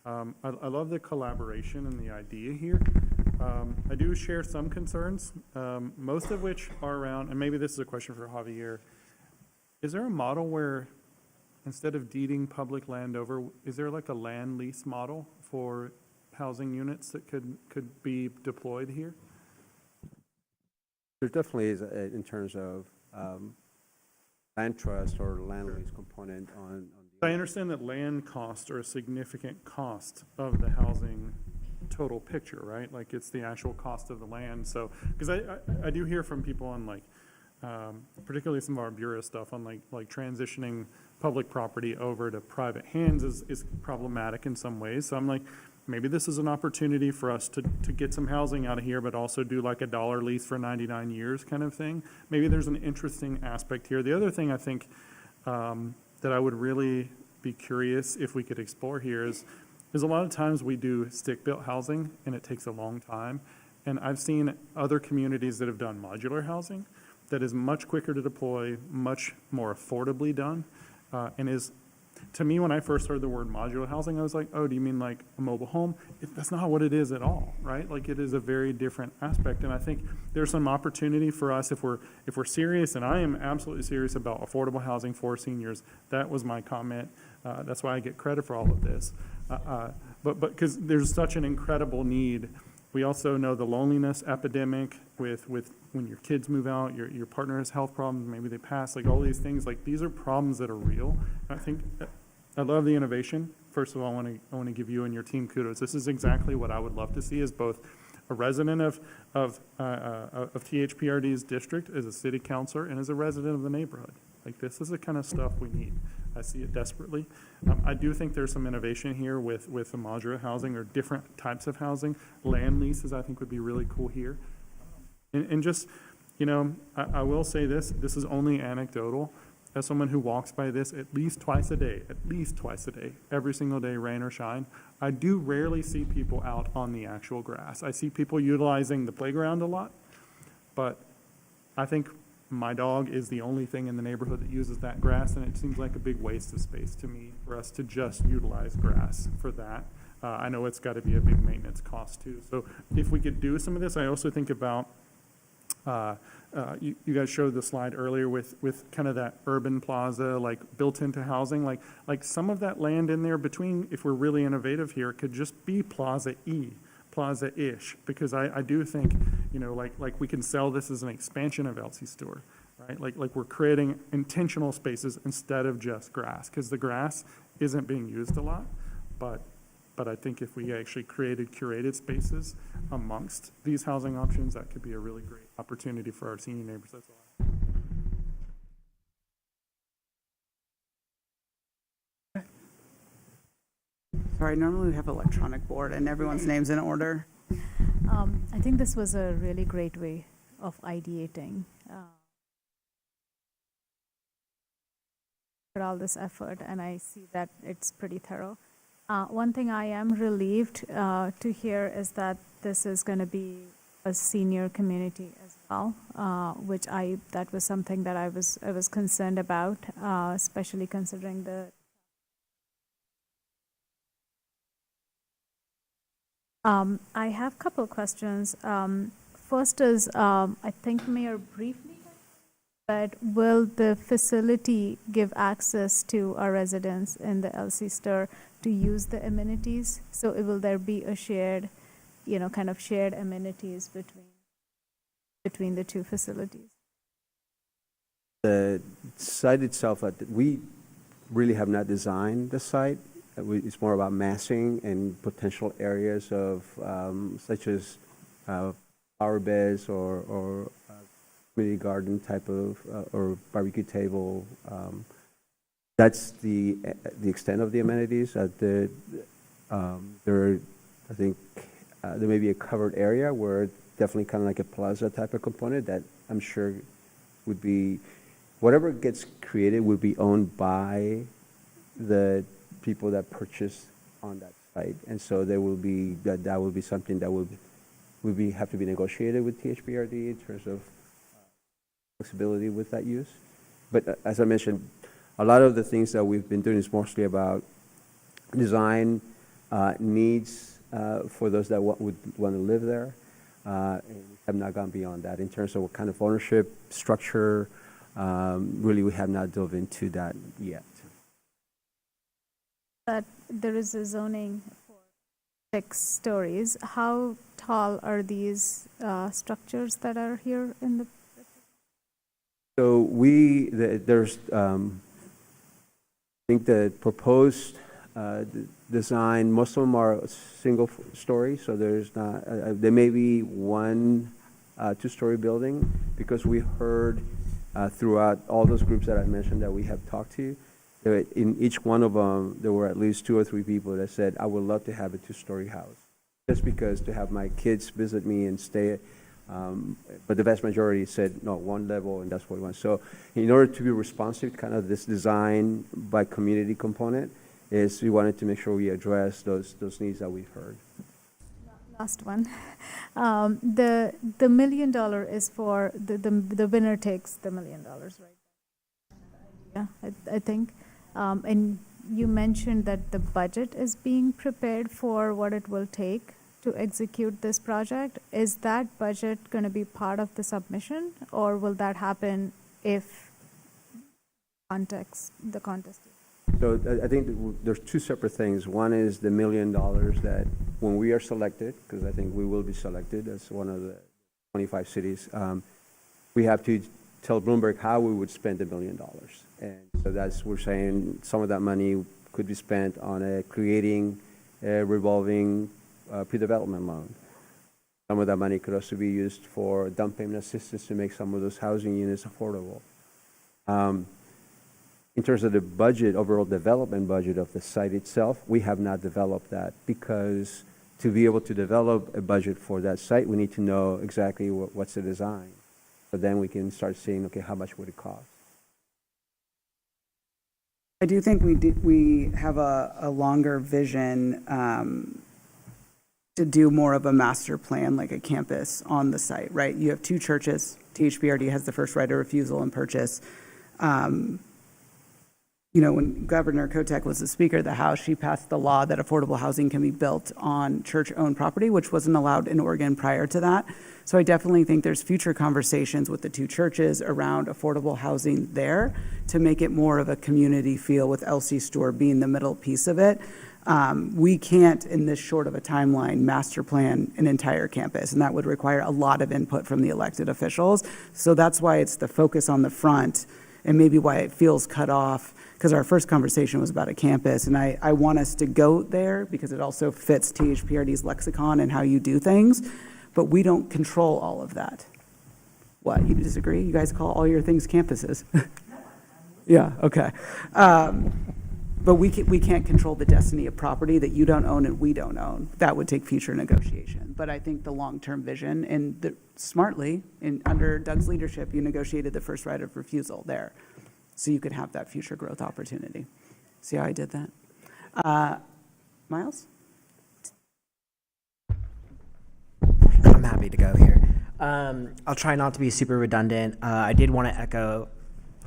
I love the collaboration and the idea here. I do share some concerns, most of which are around, and maybe this is a question for Javier. Is there a model where instead of deeding public land over, is there like a land lease model for housing units that could be deployed here? There definitely is, in terms of land trust or land lease component on I understand that land costs are a significant cost of the housing total picture, right? Like it's the actual cost of the land. So, because I do hear from people on like, particularly some of our bureau stuff on like transitioning public property over to private hands is problematic in some ways. So I'm like, maybe this is an opportunity for us to get some housing out of here, but also do like a dollar lease for 99 years kind of thing. Maybe there's an interesting aspect here. The other thing I think that I would really be curious if we could explore here is a lot of times we do stick-built housing and it takes a long time. And I've seen other communities that have done modular housing that is much quicker to deploy, much more affordably done, and is, to me, when I first heard the word modular housing, I was like, oh, do you mean like a mobile home? That's not what it is at all, right? Like it is a very different aspect. And I think there's some opportunity for us if we're serious, and I am absolutely serious about affordable housing for seniors. That was my comment. That's why I get credit for all of this. But because there's such an incredible need. We also know the loneliness epidemic with when your kids move out, your partner has health problems, maybe they pass, like all these things, like these are problems that are real. I think I love the innovation. First of all, I want to give you and your team kudos. This is exactly what I would love to see as both a resident of THPRD's district, as a city councilor, and as a resident of the neighborhood. Like this is the kind of stuff we need. I see it desperately. I do think there's some innovation here with the modular housing or different types of housing. Land leases, I think, would be really cool here. And just, you know, I will say this is only anecdotal. As someone who walks by this at least twice a day, every single day, rain or shine, I do rarely see people out on the actual grass. I see people utilizing the playground a lot, but I think my dog is the only thing in the neighborhood that uses that grass, and it seems like a big waste of space to me for us to just utilize grass for that. I know it's got to be a big maintenance cost too. So if we could do some of this, I also think about, you guys showed the slide earlier with kind of that urban plaza, like built into housing, like some of that land in there between, if we're really innovative here, it could just be plaza-ish, because I do think, you know, like we can sell this as an expansion of Elsie Store, right? Like we're creating intentional spaces instead of just grass, because the grass isn't being used a lot, but I think if we actually created curated spaces amongst these housing options, that could be a really great opportunity for our senior neighbors. That's all. Sorry, normally we have electronic board and everyone's name's in order. I think this was a really great way of ideating for all this effort, and I see that it's pretty thorough. One thing I am relieved to hear is that this is going to be a senior community as well, which that was something that I was concerned about, especially considering the. I have a couple of questions. First is, I think Mayor briefly, but will the facility give access to our residents in the Elsie Store to use the amenities? So will there be a shared, kind of shared amenities between the two facilities? The site itself, we really have not designed the site. It's more about massing and potential areas of, such as flower beds or community garden type of, or barbecue table. That's the extent of the amenities. There, I think, there may be a covered area where definitely kind of like a plaza type of component that I'm sure would be, whatever gets created would be owned by the people that purchase on that site. And so there will be, that will be something that will have to be negotiated with THPRD in terms of flexibility with that use. But as I mentioned, a lot of the things that we've been doing is mostly about design needs for those that would want to live there. And we have not gone beyond that in terms of what kind of ownership structure. Really, we have not dove into that yet. That there is a zoning for 6 stories. How tall are these structures that are here in the? So there's, I think the proposed design, most of them are single story, so there's not, there may be one 2-story building, because we heard throughout all those groups that I mentioned that we have talked to, in each one of them, there were at least 2 or 3 people that said, I would love to have a 2-story house, just because to have my kids visit me and stay. But the vast majority said, no, 1 level, and that's what we want. So in order to be responsive, kind of this design by community component, is we wanted to make sure we address those needs that we've heard. Last one. The $1 million is for the winner takes the $1 million, right? Yeah, I think. And you mentioned that the budget is being prepared for what it will take to execute this project. Is that budget going to be part of the submission, or will that happen if the contest? So I think there's 2 separate things. One is the $1 million that when we are selected, because I think we will be selected as one of the 25 cities, we have to tell Bloomberg how we would spend $1 million. And so we're saying some of that money could be spent on creating a revolving pre-development loan. Some of that money could also be used for down payment assistance to make some of those housing units affordable. In terms of the budget, overall development budget of the site itself, we have not developed that, because to be able to develop a budget for that site, we need to know exactly what's the design. But then we can start seeing, okay, how much would it cost? I do think we have a longer vision to do more of a master plan, like a campus on the site, right? You have 2 churches. THPRD has the first right of refusal and purchase. You know, when Governor Kotek was the Speaker of the House, she passed the law that affordable housing can be built on church-owned property, which wasn't allowed in Oregon prior to that. So I definitely think there's future conversations with the 2 churches around affordable housing there to make it more of a community feel, with LC Store being the middle piece of it. We can't, in this short of a timeline, master plan an entire campus, and that would require a lot of input from the elected officials. So that's why it's the focus on the front, and maybe why it feels cut off, because our first conversation was about a campus, and I want us to go there because it also fits THPRD's lexicon and how you do things, but we don't control all of that. What, you disagree? You guys call all your things campuses? Yeah, okay. But we can't control the destiny of property that you don't own and we don't own. That would take future negotiation. But I think the long-term vision, and smartly, under Doug's leadership, you negotiated the first right of refusal there, so you could have that future growth opportunity. See how I did that? Miles? I'm happy to go here. I'll try not to be super redundant. I did want to echo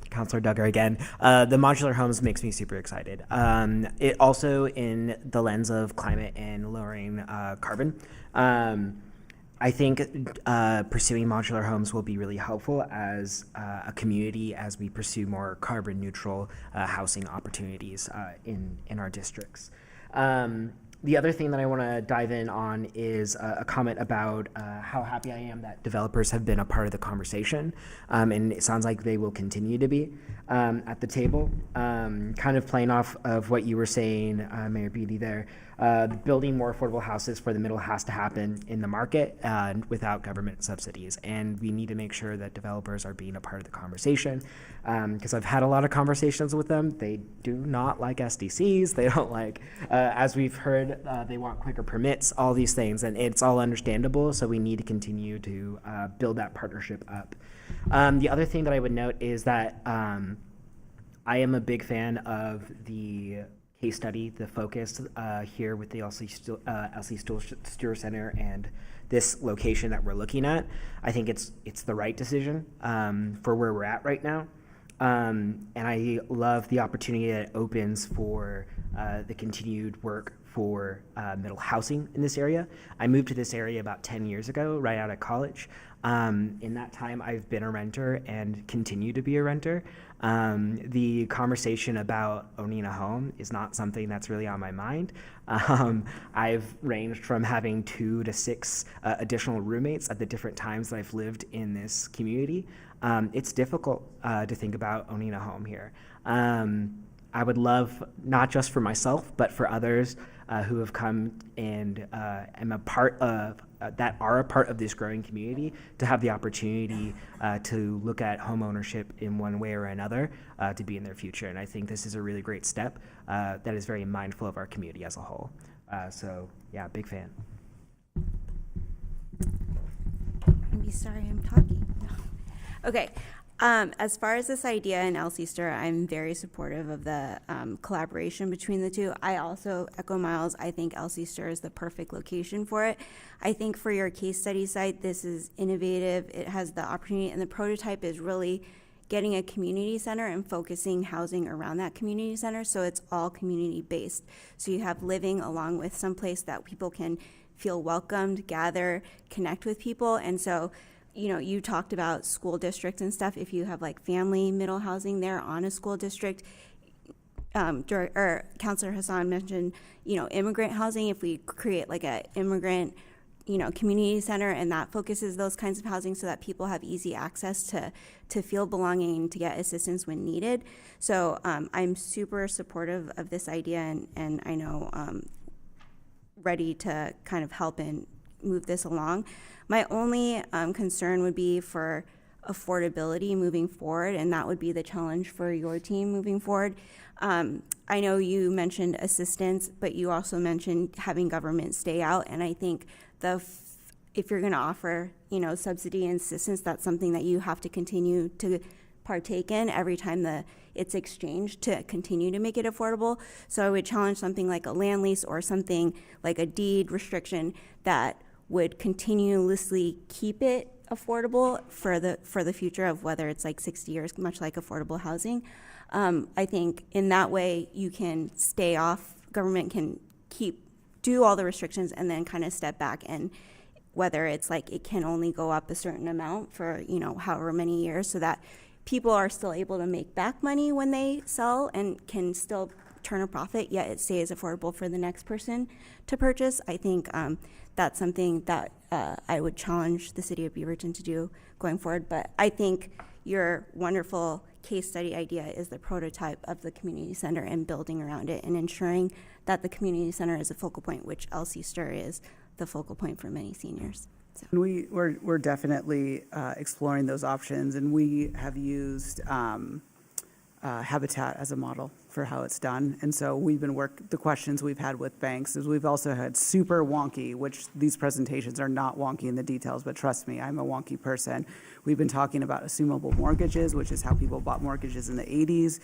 Councilor Duggar again. The modular homes makes me super excited. It also, in the lens of climate and lowering carbon, I think pursuing modular homes will be really helpful as a community as we pursue more carbon neutral housing opportunities in our districts. The other thing that I want to dive in on is a comment about how happy I am that developers have been a part of the conversation, and it sounds like they will continue to be at the table. Kind of playing off of what you were saying, Mayor Beatty there, building more affordable houses for the middle has to happen in the market without government subsidies, and we need to make sure that developers are being a part of the conversation, because I've had a lot of conversations with them. They do not like SDCs. They don't like, as we've heard, they want quicker permits, all these things, and it's all understandable, so we need to continue to build that partnership up. The other thing that I would note is that I am a big fan of the case study, the focus here with the LC Stewart Center and this location that we're looking at. I think it's the right decision for where we're at right now. And I love the opportunity that it opens for the continued work for middle housing in this area. I moved to this area about 10 years ago, right out of college. In that time, I've been a renter and continue to be a renter. The conversation about owning a home is not something that's really on my mind. I've ranged from having 2 to 6 additional roommates at the different times that I've lived in this community. It's difficult to think about owning a home here. I would love, not just for myself, but for others who have come and am a part of, that are a part of this growing community, to have the opportunity to look at home ownership in one way or another to be in their future. And I think this is a really great step that is very mindful of our community as a whole. So yeah, big fan. I'm sorry I'm talking. Okay. As far as this idea in Elsie-Stir, I'm very supportive of the collaboration between the two. I also echo Miles. I think Elsie-Stir is the perfect location for it. I think for your case study site, this is innovative. It has the opportunity, and the prototype is really getting a community center and focusing housing around that community center, so it's all community-based. So you have living along with some place that people can feel welcomed, gather, connect with people, and so you know, you talked about school districts and stuff. If you have like family middle housing there on a school district, Councilor Hassan mentioned, you know, immigrant housing. If we create like a immigrant, you know, community center, and that focuses those kinds of housing so that people have easy access to feel belonging, to get assistance when needed. So I'm super supportive of this idea, and I know ready to kind of help and move this along. My only concern would be for affordability moving forward, and that would be the challenge for your team moving forward. I know you mentioned assistance, but you also mentioned having government stay out, and I think if you're going to offer, you know, subsidy and assistance, that's something that you have to continue to partake in every time it's exchanged to continue to make it affordable. So I would challenge something like a land lease or something like a deed restriction that would continuously keep it affordable for the future of whether it's like 60 years, much like affordable housing. I think in that way you can stay off, government can do all the restrictions and then kind of step back, and whether it's like it can only go up a certain amount for, you know, however many years, so that people are still able to make back money when they sell and can still turn a profit, yet it stays affordable for the next person to purchase. I think that's something that I would challenge the city of Beaverton to do going forward. But I think your wonderful case study idea is the prototype of the community center and building around it and ensuring that the community center is a focal point, which Elsie-Stir is the focal point for many seniors. So. We're definitely exploring those options, and we have used Habitat as a model for how it's done. And so we've been the questions we've had with banks is we've also had super wonky, which these presentations are not wonky in the details, but trust me, I'm a wonky person. We've been talking about assumable mortgages, which is how people bought mortgages in the 80s,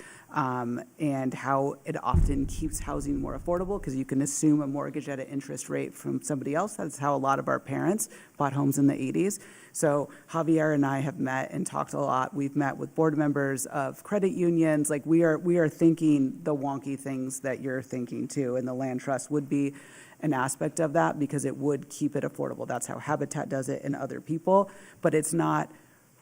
and how it often keeps housing more affordable because you can assume a mortgage at an interest rate from somebody else. That's how a lot of our parents bought homes in the 80s. So Javier and I have met and talked a lot. We've met with board members of credit unions. Like we are thinking the wonky things that you're thinking too, and the land trust would be an aspect of that because it would keep it affordable. That's how Habitat does it and other people, but it's not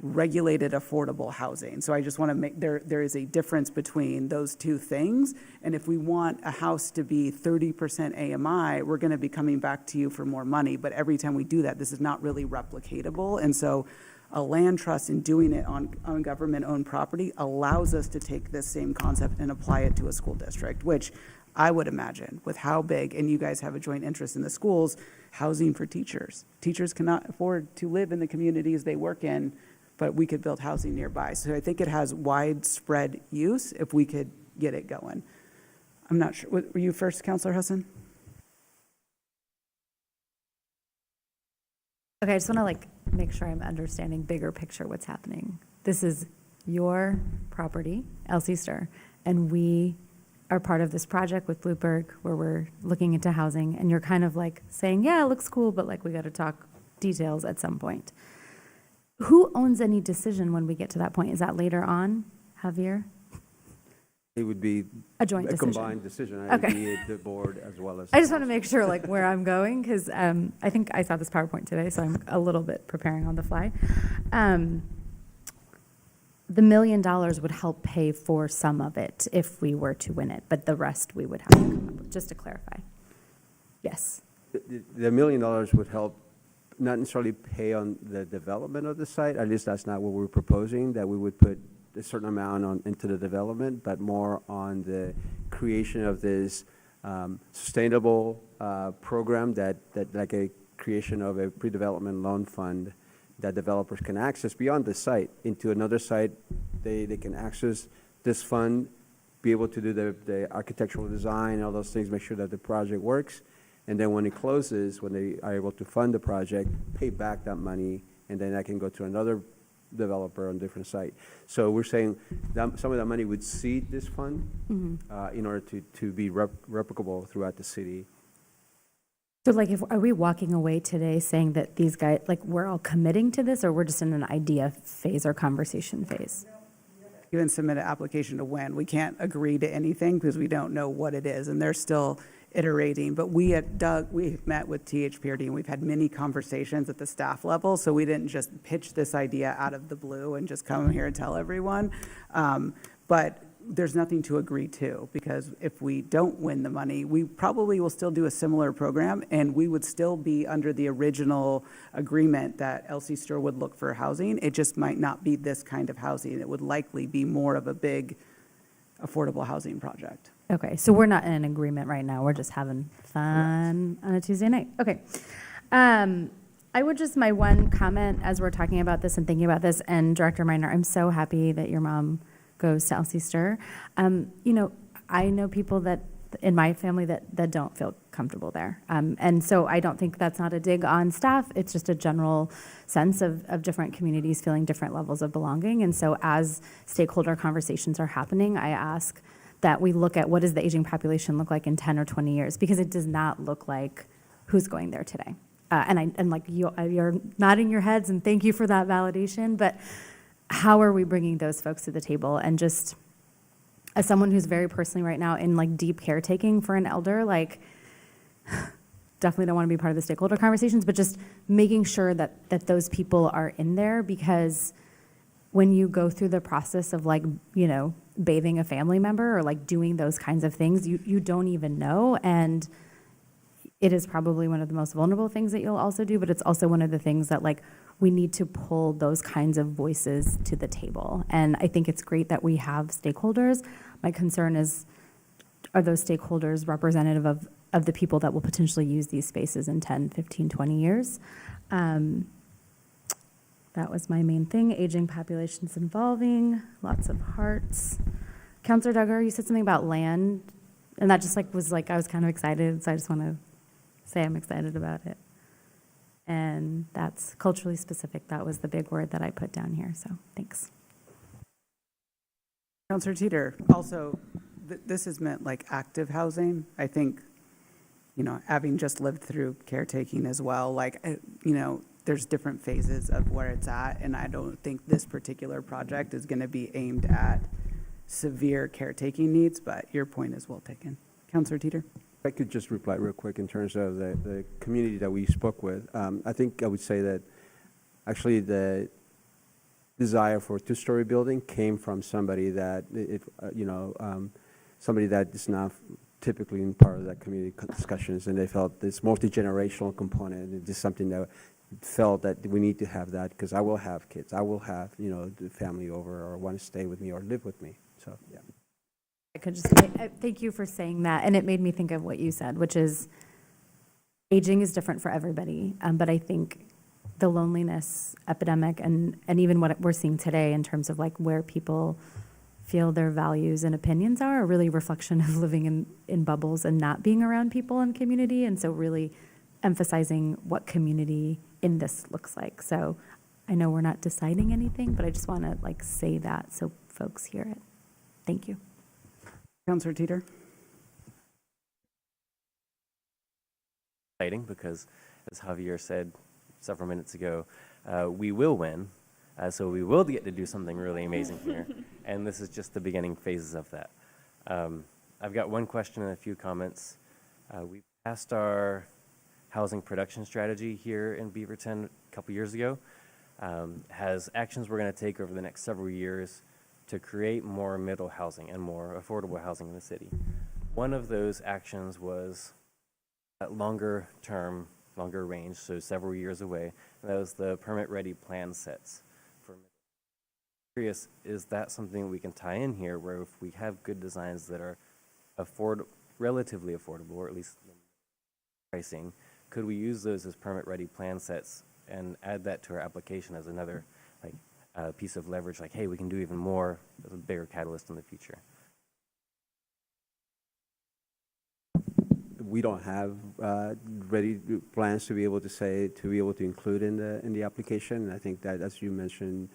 regulated affordable housing. So I just want to make, there is a difference between those two things. And if we want a house to be 30% AMI, we're going to be coming back to you for more money. But every time we do that, this is not really replicatable. And so a land trust in doing it on government-owned property allows us to take this same concept and apply it to a school district, which I would imagine with how big, and you guys have a joint interest in the schools, housing for teachers. Teachers cannot afford to live in the communities they work in, but we could build housing nearby. So I think it has widespread use if we could get it going. I'm not sure, were you first, Councilor Husson? Okay, I just want to make sure I'm understanding bigger picture what's happening. This is your property, Elsie Stir, and we are part of this project with Bloomberg where we're looking into housing, and you're kind of saying, yeah, it looks cool, but we got to talk details at some point. Who owns any decision when we get to that point? Is that later on, Javier? It would be a joint a decision. combined decision. Okay. It would be the board as well as. I just want to make sure where I'm going because I think I saw this PowerPoint today, so I'm a little bit preparing on the fly. The $1 million would help pay for some of it if we were to win it, but the rest we would have to come up with, just to clarify. Yes. The $1 million would help not necessarily pay on the development of the site. At least that's not what we're proposing, that we would put a certain amount into the development, but more on the creation of this sustainable program that like a creation of a pre-development loan fund that developers can access beyond the site into another site. They can access this fund, be able to do the architectural design, all those things, make sure that the project works. And then when it closes, when they are able to fund the project, pay back that money, and then that can go to another developer on a different site. So we're saying that some of that money would seed this fund in order to be replicable throughout the city. So are we walking away today saying that these guys, we're all committing to this, or we're just in an idea phase or conversation phase? Even submit an application to win. We can't agree to anything because we don't know what it is, and they're still iterating. But we met with THPRD, and we've had many conversations at the staff level, so we didn't just pitch this idea out of the blue and just come here and tell everyone. But there's nothing to agree to, because if we don't win the money, we probably will still do a similar program, and we would still be under the original agreement that Elsie Stir would look for housing. It just might not be this kind of housing. It would likely be more of a big affordable housing project. Okay, so we're not in an agreement right now. We're just having fun on a Tuesday night. Okay. I would just, my one comment as we're talking about this and thinking about this, and Director Minor, I'm so happy that your mom goes to Elsie Stir. I know people that in my family that don't feel comfortable there. And so I don't think that's not a dig on staff. It's just a general sense of different communities feeling different levels of belonging. And so as stakeholder conversations are happening, I ask that we look at what does the aging population look like in 10 or 20 years, because it does not look like who's going there today. You're nodding your heads, and thank you for that validation, but how are we bringing those folks to the table? And just as someone who's very personally right now in deep caretaking for an elder, definitely don't want to be part of the stakeholder conversations, but just making sure that those people are in there, because when you go through the process of bathing a family member or doing those kinds of things, you don't even know. And it is probably one of the most vulnerable things that you'll also do, but it's also one of the things that we need to pull those kinds of voices to the table. And I think it's great that we have stakeholders. My concern is, are those stakeholders representative of the people that will potentially use these spaces in 10, 15, 20 years? That was my main thing. Aging populations involving, lots of hearts. Councilor Duggar, you said something about land, and that just I was kind of excited, so I just want to say I'm excited about it. And that's culturally specific. That was the big word that I put down here, so thanks. Councilor Teeter, also, this is meant active housing. I think, having just lived through caretaking as well, there's different phases of where it's at, and I don't think this particular project is going to be aimed at severe caretaking needs, but your point is well taken. Councilor Teeter? If I could just reply real quick in terms of the community that we spoke with. I think I would say that actually the desire for a two-story building came from somebody that somebody that is not typically in part of that community discussions, and they felt this multi-generational component. It is something that felt that we need to have that because I will have kids, I will have the family over or want to stay with me or live with me. So yeah. I could just thank you for saying that, and it made me think of what you said, which is aging is different for everybody, but I think the loneliness epidemic and even what we're seeing today in terms of like where people feel their values and opinions are really a reflection of living in bubbles and not being around people in community, and so really emphasizing what community in this looks like. So I know we're not deciding anything, but I just want to like say that so folks hear it. Thank you. Councilor Teeter. Exciting because, as Javier said several minutes ago, we will win. So we will get to do something really amazing here. And this is just the beginning phases of that. I've got one question and a few comments. We passed our housing production strategy here in Beaverton a couple years ago. Has actions we're going to take over the next several years to create more middle housing and more affordable housing in the city. One of those actions was that longer term, longer range, so several years away. And that was the permit-ready plan sets. Curious, is that something we can tie in here where if we have good designs that are relatively affordable, or at least pricing, could we use those as permit-ready plan sets and add that to our application as another piece of leverage, like, hey, we can do even more, as a bigger catalyst in the future? We don't have ready plans to be able to include in the application. And I think that, as you mentioned,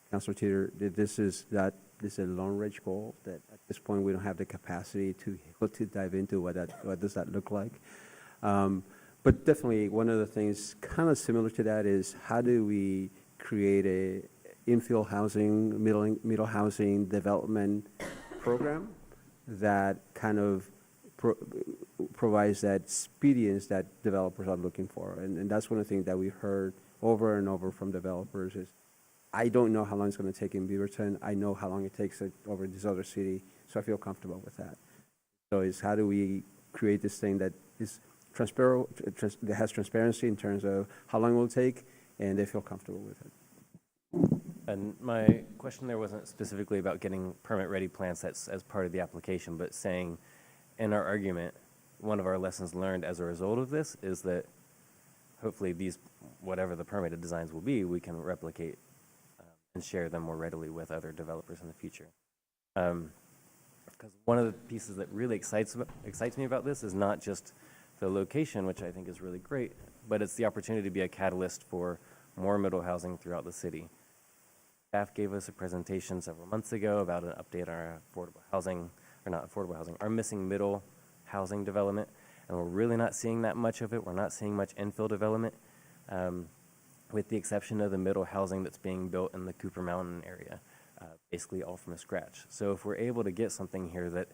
Councilor Teeter, this is a long-range goal that at this point we don't have the capacity to dive into what does that look like. But definitely one of the things kind of similar to that is how do we create a infill housing, middle housing development program that kind of provides that expedience that developers are looking for. And that's one of the things that we heard over and over from developers is, I don't know how long it's going to take in Beaverton. I know how long it takes over this other city, so I feel comfortable with that. So it's how do we create this thing that is transparent, that has transparency in terms of how long it will take, and they feel comfortable with it. And my question there wasn't specifically about getting permit-ready plan sets as part of the application, but saying in our argument, one of our lessons learned as a result of this is that hopefully these, whatever the permitted designs will be, we can replicate and share them more readily with other developers in the future. Because one of the pieces that really excites me about this is not just the location, which I think is really great, but it's the opportunity to be a catalyst for more middle housing throughout the city. Staff gave us a presentation several months ago about an update on our affordable housing, or not affordable housing, our missing middle housing development, and we're really not seeing that much of it. We're not seeing much infill development, with the exception of the middle housing that's being built in the Cooper Mountain area, basically all from scratch. So if we're able to get something here that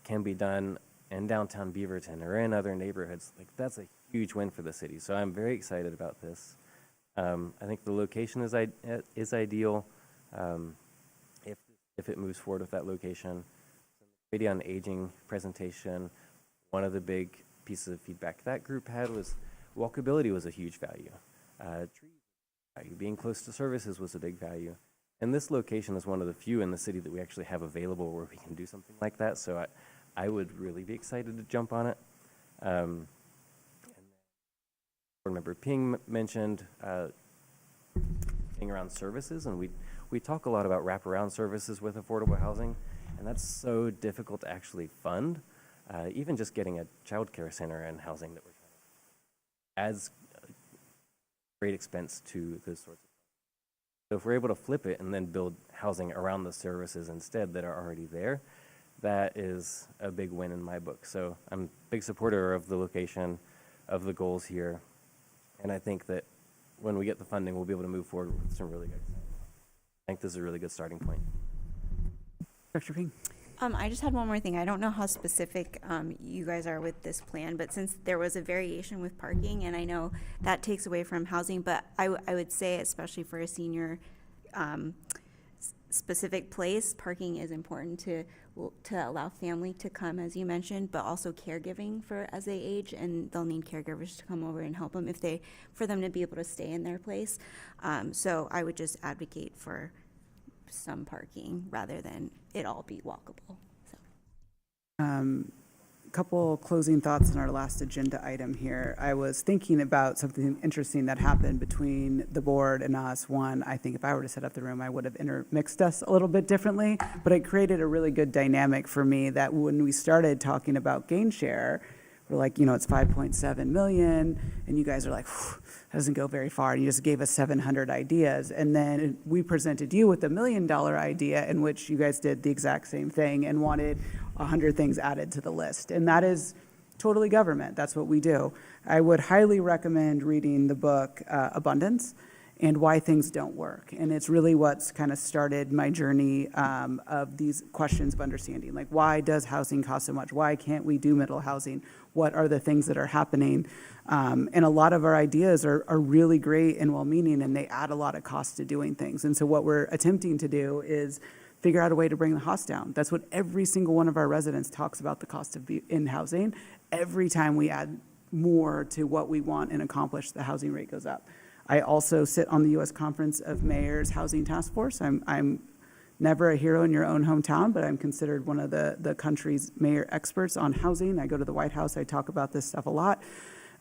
can be done in downtown Beaverton or in other neighborhoods, like that's a huge win for the city. So I'm very excited about this. I think the location is ideal if it moves forward with that location. The on aging presentation, one of the big pieces of feedback that group had was walkability was a huge value. Being close to services was a big value. And this location is one of the few in the city that we actually have available where we can do something like that. So I would really be excited to jump on it. And Board Member Ping mentioned being around services, and we talk a lot about wraparound services with affordable housing, and that's so difficult to actually fund. Even just getting a child care center and housing that we're trying to adds great expense to those sorts of things. So if we're able to flip it and then build housing around the services instead that are already there, that is a big win in my book. So I'm a big supporter of the location, of the goals here, and I think that when we get the funding, we'll be able to move forward with some really good. I think this is a really good starting point. Dr. Ping. I just had one more thing. I don't know how specific you guys are with this plan, but since there was a variation with parking, and I know that takes away from housing, but I would say, especially for a senior specific place. Parking is important to allow family to come, as you mentioned, but also caregiving for as they age, and they'll need caregivers to come over and help them for them to be able to stay in their place. So I would just advocate for some parking rather than it all be walkable. So. Couple closing thoughts on our last agenda item here. I was thinking about something interesting that happened between the board and us. One, I think if I were to set up the room, I would have intermixed us a little bit differently, but it created a really good dynamic for me that when we started talking about gain share, we're like, it's 5.7 million, and you guys are like, that doesn't go very far, and you just gave us 700 ideas. And then we presented you with $1 million idea in which you guys did the exact same thing and wanted 100 things added to the list. And that is totally government. That's what we do. I would highly recommend reading the book Abundance and Why Things Don't Work. And it's really what's kind of started my journey of these questions of understanding. Like, why does housing cost so much? Why can't we do middle housing? What are the things that are happening? And a lot of our ideas are really great and well-meaning, and they add a lot of cost to doing things. And so what we're attempting to do is figure out a way to bring the cost down. That's what every single one of our residents talks about, the cost of in housing. Every time we add more to what we want and accomplish, the housing rate goes up. I also sit on the U.S. Conference of Mayors Housing Task Force. I'm never a hero in your own hometown, but I'm considered one of the country's mayor experts on housing. I go to the White House. I talk about this stuff a lot.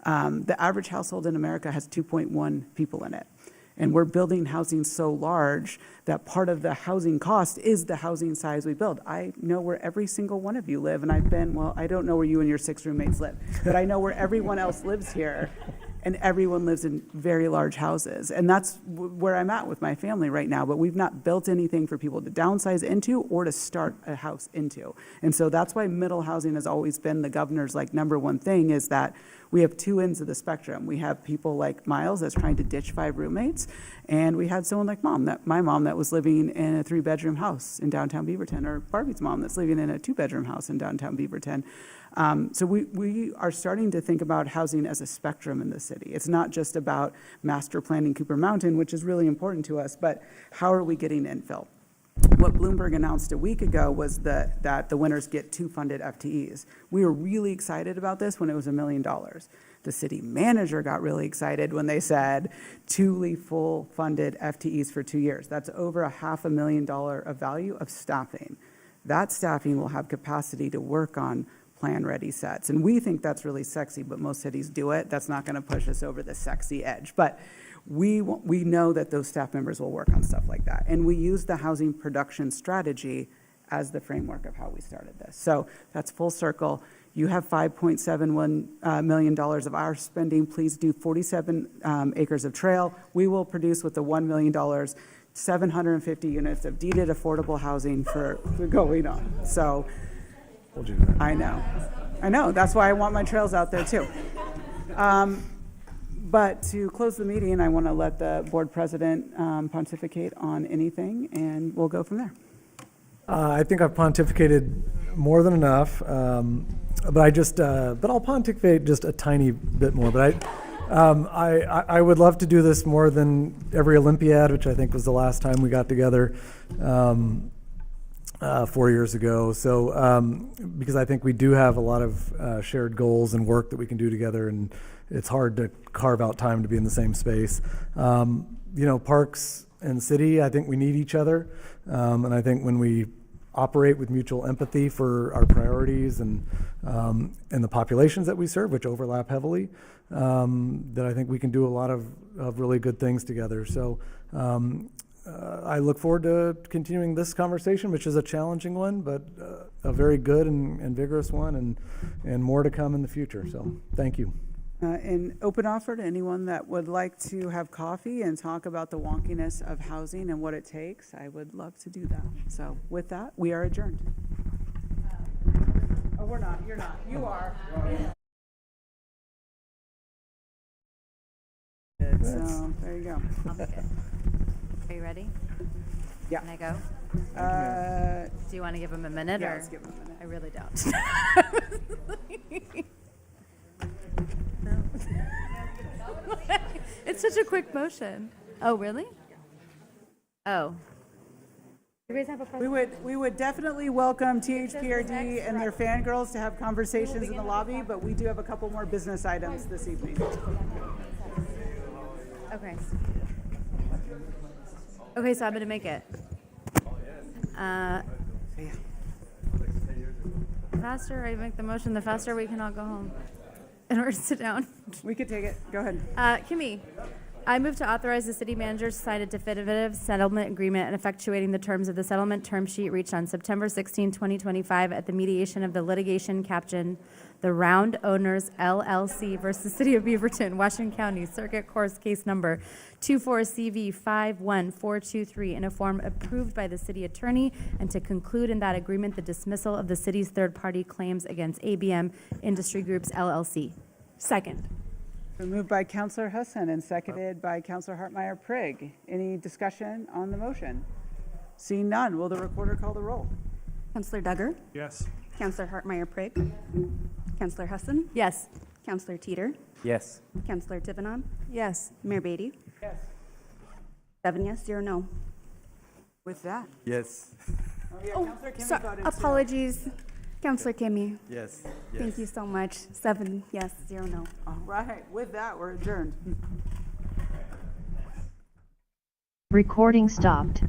The average household in America has 2.1 people in it. And we're building housing so large that part of the housing cost is the housing size we build. I know where every single one of you live, and I don't know where you and your 6 roommates live, but I know where everyone else lives here, and everyone lives in very large houses. And that's where I'm at with my family right now, but we've not built anything for people to downsize into or to start a house into. And so that's why middle housing has always been the governor's number one thing, is that we have two ends of the spectrum. We have people like Miles that's trying to ditch 5 roommates, and we had someone like my mom that was living in a 3-bedroom house in downtown Beaverton, or Barbie's mom that's living in a 2-bedroom house in downtown Beaverton. So we are starting to think about housing as a spectrum in the city. It's not just about master planning Cooper Mountain, which is really important to us, but how are we getting infill? What Bloomberg announced a week ago was that the winners get 2 funded FTEs. We were really excited about this when it was $1 million. The city manager got really excited when they said 2 full funded FTEs for 2 years. That's over $500,000 of value of staffing. That staffing will have capacity to work on plan-ready sets. And we think that's really sexy, but most cities do it. That's not going to push us over the sexy edge. But we know that those staff members will work on stuff like that. And we use the housing production strategy as the framework of how we started this. So that's full circle. You have $5.71 million of our spending. Please do 47 acres of trail. We will produce with the $1 million 750 units of deeded affordable housing for going on. So I know. That's why I want my trails out there too. But to close the meeting, I want to let the board president pontificate on anything, and we'll go from there. I think I've pontificated more than enough, but I'll pontificate just a tiny bit more. But I would love to do this more than every Olympiad, which I think was the last time we got together 4 years ago. So because I think we do have a lot of shared goals and work that we can do together, and it's hard to carve out time to be in the same space. Parks and city, I think we need each other. And I think when we operate with mutual empathy for our priorities and the populations that we serve, which overlap heavily, that I think we can do a lot of really good things together. So I look forward to continuing this conversation, which is a challenging one, but a very good and vigorous one, and more to come in the future. So thank you. An open offer to anyone that would like to have coffee and talk about the wonkiness of housing and what it takes. I would love to do that. So with that, we are adjourned. Oh, we're not. You're not. You are. So there you go. Are you ready? Yeah. Can I go? Do you want to give him a minute? Yeah, or? let's give him a minute. I really don't. It's such a quick motion. Oh, really? Oh. You guys have a We would definitely welcome THPRD and their fangirls to have conversations in the lobby, but we do have a couple more business items this evening. Okay. Okay, so I'm gonna make it. Faster I make the motion, the faster we can all go home. In order to sit down. We could take it. Go ahead. Kimmy, I move to authorize the city manager to sign a definitive settlement agreement and effectuating the terms of the settlement term sheet reached on September 16, 2025 at the mediation of the litigation captioned the Round Owners LLC versus City of Beaverton, Washington County, Circuit Course Case Number 24CV51423 in a form approved by the city attorney, and to conclude in that agreement the dismissal of the city's third-party claims against ABM Industry Groups LLC. Second. Been moved by Councillor Husson and seconded by Councillor Hartmeyer Prigg. Any discussion on the motion? Seeing none, will the recorder call the roll? Councillor Duggar? Yes. Councillor Hartmeyer Prigg? Councillor Husson? Yes. Councillor Teeter? Yes. Councillor Tivenon? Yes. Mayor Beatty? Yes. 7 yes, 0 no. With that. Yes. Councillor Kimmy voted too. Apologies. Councillor Kimmy, Yes. thank you so much. 7 yes, 0 no. All right, with that, we're adjourned. Recording stopped.